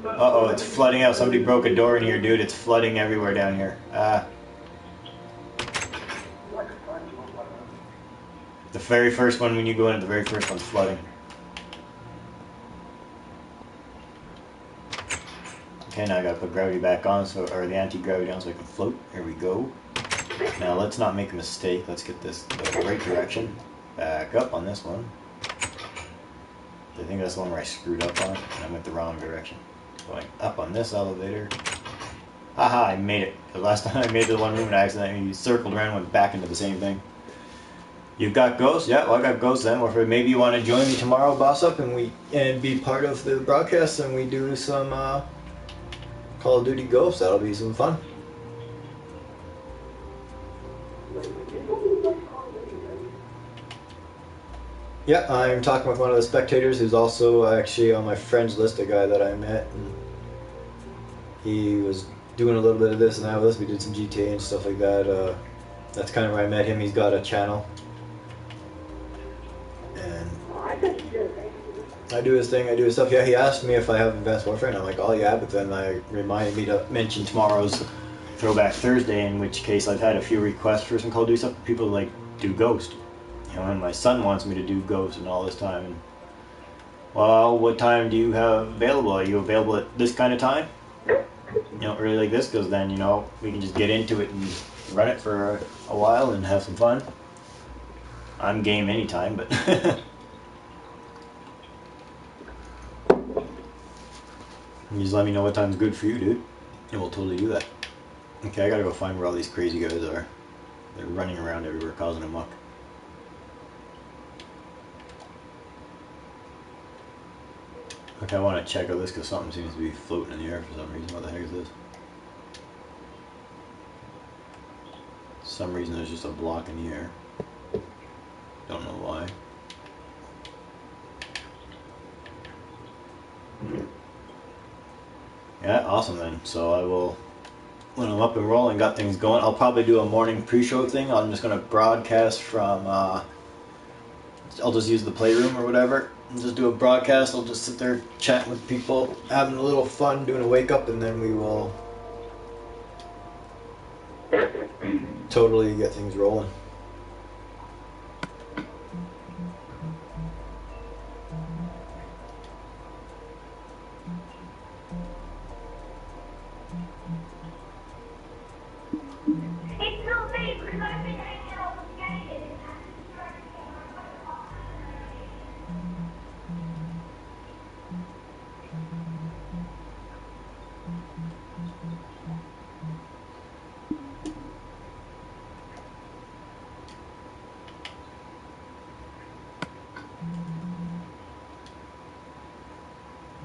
Uh-oh, it's flooding out. Somebody broke a door in here, dude. It's flooding everywhere down here. The very first one, when you go in, the very first one's flooding. Okay, now I gotta put gravity back on, or the anti-gravity on so I can float. Here we go. Now let's not make a mistake. Let's get this the right direction. Back up on this one. I think that's the one where I screwed up on, and I went the wrong direction. Going up on this elevator. Haha, I made it. The last time I made the one room and I accidentally circled around and went back into the same thing. You've got ghosts? Yeah, well I got ghosts then. Or maybe you want to join me tomorrow, boss up, and be part of the broadcast and we do some Call of Duty Ghosts. That'll be some fun. Yeah, I'm talking with one of the spectators who's also actually on my friends list, a guy that I met. And he was doing a little bit of this and that with us. We did some GTA and stuff like that. That's kind of where I met him. He's got a channel. And I do his thing, I do his stuff. Yeah, he asked me if I have Advanced Warfare, and I'm like, oh yeah, but then I reminded me to mention tomorrow's Throwback Thursday, in which case I've had a few requests for some Call of Duty stuff. People like do Ghost. You know, and my son wants me to do Ghost and all this time. And, well, what time do you have available? Are you available at this kind of time? You know, early like this, because then, you know, we can just get into it and run it for a while and have some fun. I'm game anytime, but you just let me know what time's good for you, dude, and we'll totally do that. Okay, I gotta go find where all these crazy guys are. They're running around everywhere causing a muck. Okay, I want to check out this because something seems to be floating in the air for some reason. What the heck is this? For some reason there's just a block in the air. Don't know why. Yeah, awesome then. So I will, when I'm up and rolling, got things going, I'll probably do a morning pre-show thing. I'm just going to broadcast from, I'll just use the playroom or whatever. And just do a broadcast. I'll just sit there chatting with people, having a little fun, doing a wake up, and then we will totally get things rolling. It's not me because I've been hanging out with Jaden.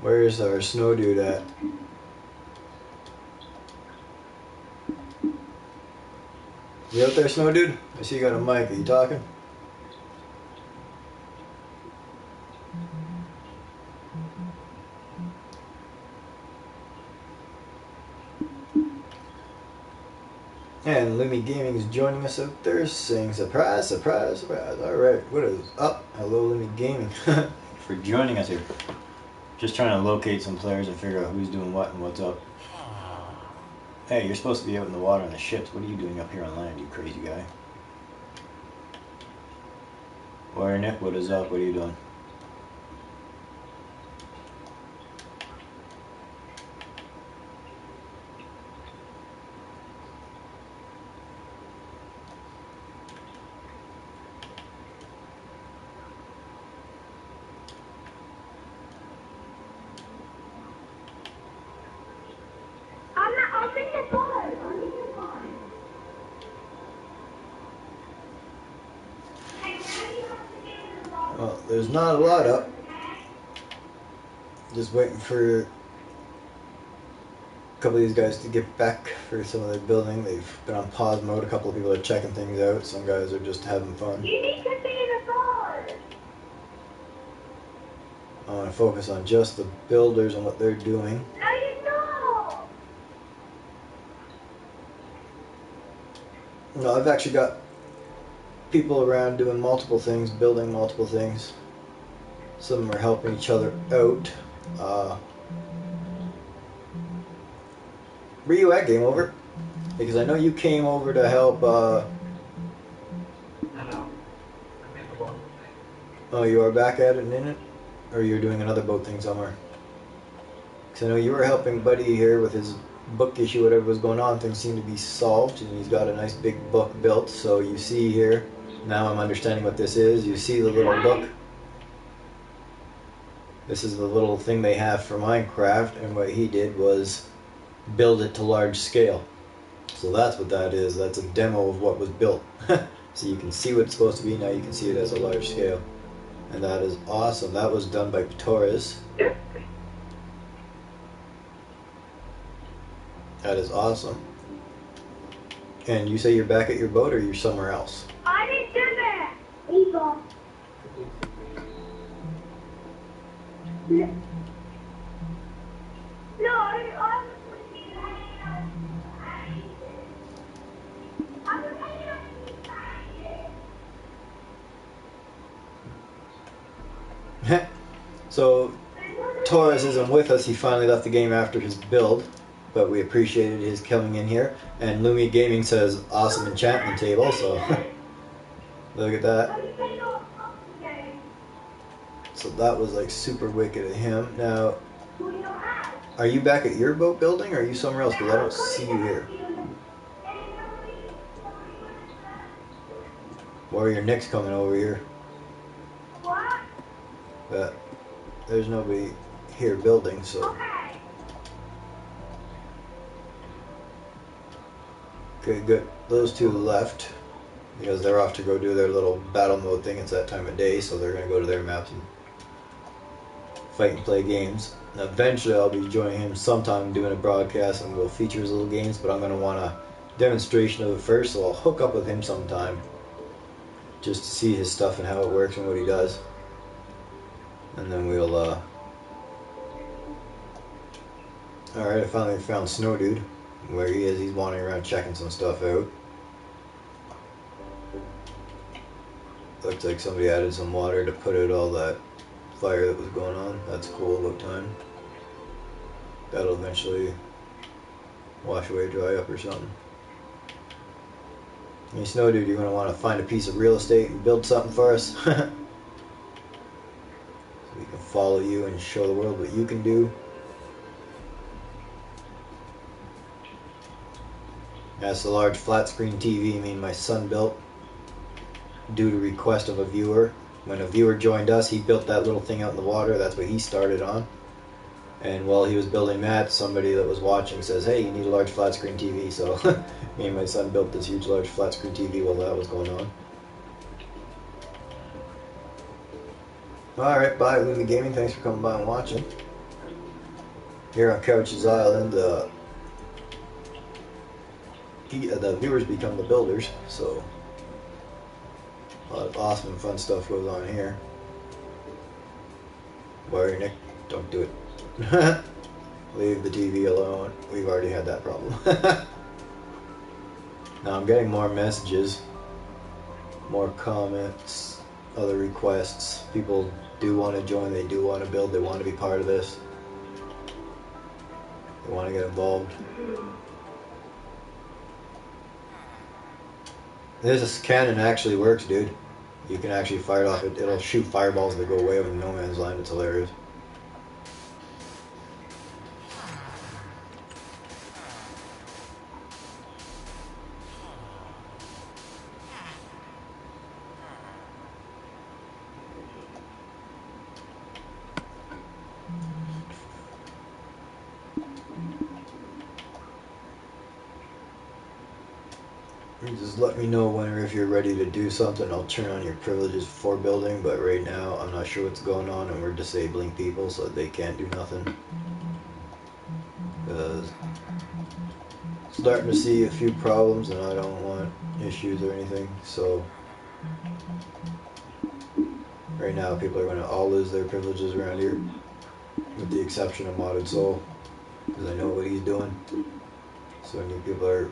Where's our snow dude at? You out there, snow dude? I see you got a mic. Are you talking? And Lumi Gaming is joining us out there saying surprise, surprise, surprise. Alright, what is up? Hello Lumi Gaming. For joining us here. Just trying to locate some players and figure out who's doing what and what's up. Hey, you're supposed to be out in the water on the ships. What are you doing up here on land, you crazy guy? Warrior Nick, what is up? What are you doing? I'm in the boat. I'm in the boat. Hey, now you have to get in the boat. Well, there's not a lot up. Just waiting for couple of these guys to get back for some of their building. They've been on pause mode. A couple of people are checking things out. Some guys are just having fun. You need to be in the forest. I want to focus on just the builders and what they're doing. No, you don't. No, I've actually got people around doing multiple things, building multiple things. Some of them are helping each other out. Were you at Game Over? Because I know you came over to help. Oh, you are back at it and in it? Or you're doing another boat thing somewhere? Because I know you were helping Buddy here with his book issue, whatever was going on. Things seem to be solved, and he's got a nice big book built. So you see here, now I'm understanding what this is. You see the little book. This is the little thing they have for Minecraft, and what he did was build it to large scale. So that's what that is. That's a demo of what was built. So you can see what it's supposed to be. Now you can see it as a large scale. And that is awesome. That was done by Torres. That is awesome. And you say you're back at your boat, or you're somewhere else? I didn't do that. He's gone. No, I was with you. I was So Torres isn't with us. He finally left the game after his build, but we appreciated his coming in here. And Lumi Gaming says awesome enchantment table, so look at that. So that was like super wicked of him. Now, are you back at your boat building, or are you somewhere else? Because I don't see you here. Warrior Nick's coming over here. What? But there's nobody here building, so. Okay, good. Those two left because they're off to go do their little battle mode thing. It's that time of day, so they're going to go to their maps and fight and play games. And eventually I'll be joining him sometime doing a broadcast, and we'll feature his little games, but I'm going to want a demonstration of it first, so I'll hook up with him sometime just to see his stuff and how it works and what he does. And then we'll, alright, I finally found Snow Dude. Where he is, he's wandering around checking some stuff out. Looks like somebody added some water to put out all that fire that was going on. That's cool, about time. That'll eventually wash away, dry up or something. Hey Snow Dude, you're going to want to find a piece of real estate and build something for us. So we can follow you and show the world what you can do. That's the large flat screen TV me and my son built due to request of a viewer. When a viewer joined us, he built that little thing out in the water. That's what he started on. And while he was building that, somebody that was watching says, hey, you need a large flat screen TV. So me and my son built this huge large flat screen TV while that was going on. Alright, bye Lumi Gaming. Thanks for coming by and watching. Here on Couch's Island, the viewers become the builders, so a lot of awesome and fun stuff goes on here. Warrior Nick, don't do it. Leave the TV alone. We've already had that problem. Now I'm getting more messages, more comments, other requests. People do want to join, they do want to build, they want to be part of this. They want to get involved. This cannon actually works, dude. You can actually fire it off. It'll shoot fireballs that go way over no man's land. It's hilarious. Just let me know when or if you're ready to do something. I'll turn on your privileges for building, but right now I'm not sure what's going on and we're disabling people so they can't do nothing. because starting to see a few problems and I don't want issues or anything. So right now people are going to all lose their privileges around here, with the exception of Modded Soul, because I know what he's doing. So when you people are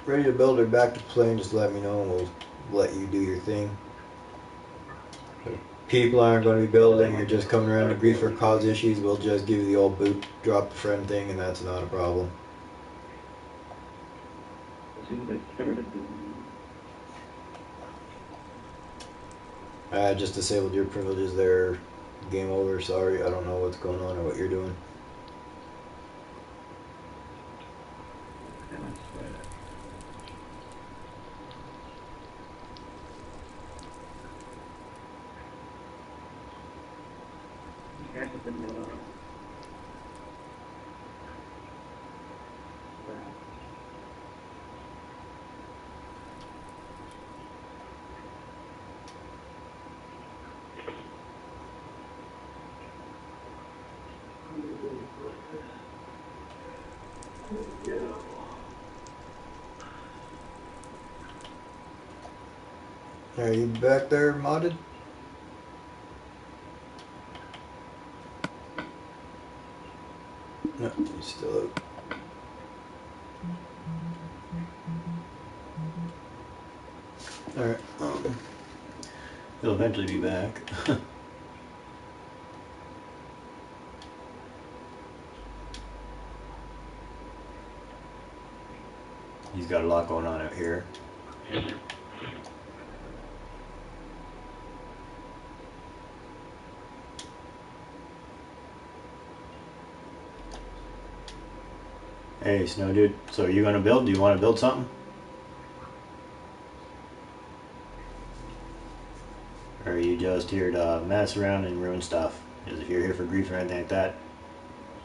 ready to build or back to playing, just let me know and we'll let you do your thing. But if people aren't going to be building, you're just coming around to grief or cause issues, we'll just give you the old boot, drop the friend thing, and that's not a problem. I just disabled your privileges there. Game over, sorry. I don't know what's going on or what you're doing. Are you back there, Modded? No, he's still out. Alright, he'll eventually be back. He's got a lot going on out here. Hey, Snow Dude, so are you gonna build? Do you want to build something? Or are you just here to mess around and ruin stuff? Because if you're here for grief or anything like that,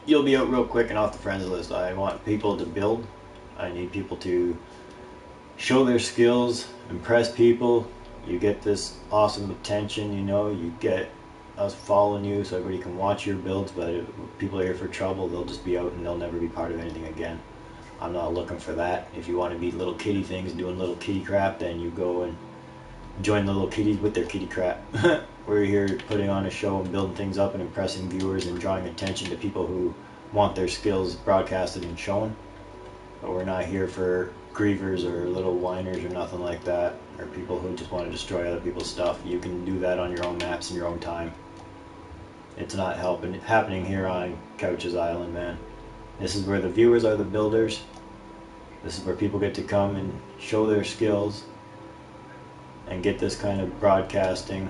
you'll be out real quick and off the friends list. I want people to build. I need people to show their skills, impress people. You get this awesome attention, you know, you get us following you so everybody can watch your builds, but if people are here for trouble, they'll just be out and they'll never be part of anything again. I'm not looking for that. If you want to be little kitty things doing little kitty crap, then you go and join the little kitties with their kitty crap. We're here putting on a show and building things up and impressing viewers and drawing attention to people who want their skills broadcasted and shown. But we're not here for grievers or little whiners or nothing like that, or people who just want to destroy other people's stuff. You can do that on your own maps in your own time. It's not happening here on Couch's Island, man. This is where the viewers are the builders. This is where people get to come and show their skills and get this kind of broadcasting,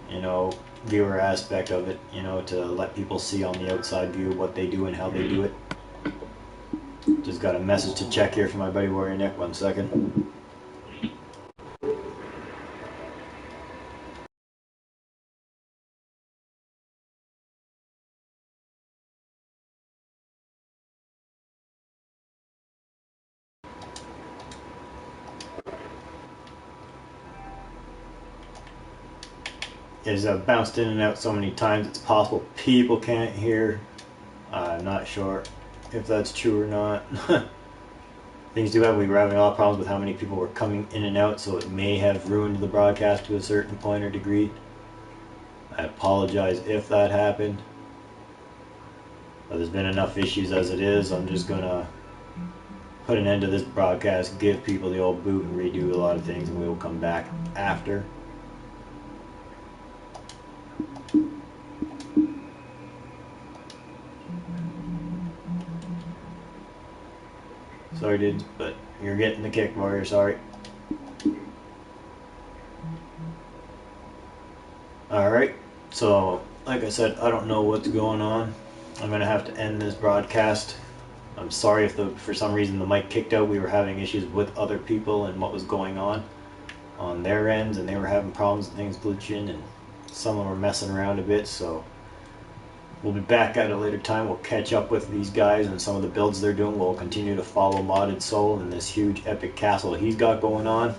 you know, viewer aspect of it, you know, to let people see on the outside view what they do and how they do it. Just got a message to check here from my buddy Warrior Nick, 1 second. Is bounced in and out so many times it's possible people can't hear. I'm not sure if that's true or not. Things do have, we were having a lot of problems with how many people were coming in and out, so it may have ruined the broadcast to a certain point or degree. I apologize if that happened, but there's been enough issues as it is. I'm just gonna put an end to this broadcast, give people the old boot and redo a lot of things, and we will come back after. Sorry dudes, but you're getting the kick, Warrior, sorry. Alright, so like I said, I don't know what's going on. I'm going to have to end this broadcast. I'm sorry if for some reason the mic kicked out. We were having issues with other people and what was going on their ends, and they were having problems and things glitching, and some of them were messing around a bit, so we'll be back at a later time. We'll catch up with these guys and some of the builds they're doing. We'll continue to follow Modded Soul and this huge epic castle he's got going on.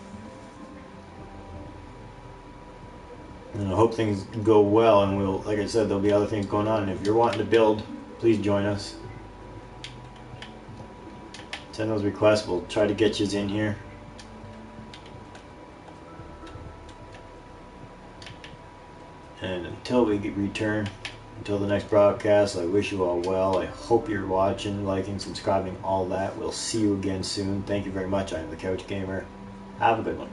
And I hope things go well, and we'll, like I said, there'll be other things going on. And if you're wanting to build, please join us. Send those requests. We'll try to get you in here. And until we return, until the next broadcast, I wish you all well. I hope you're watching, liking, subscribing, all that. We'll see you again soon. Thank you very much. I am the Couch Gamer. Have a good one.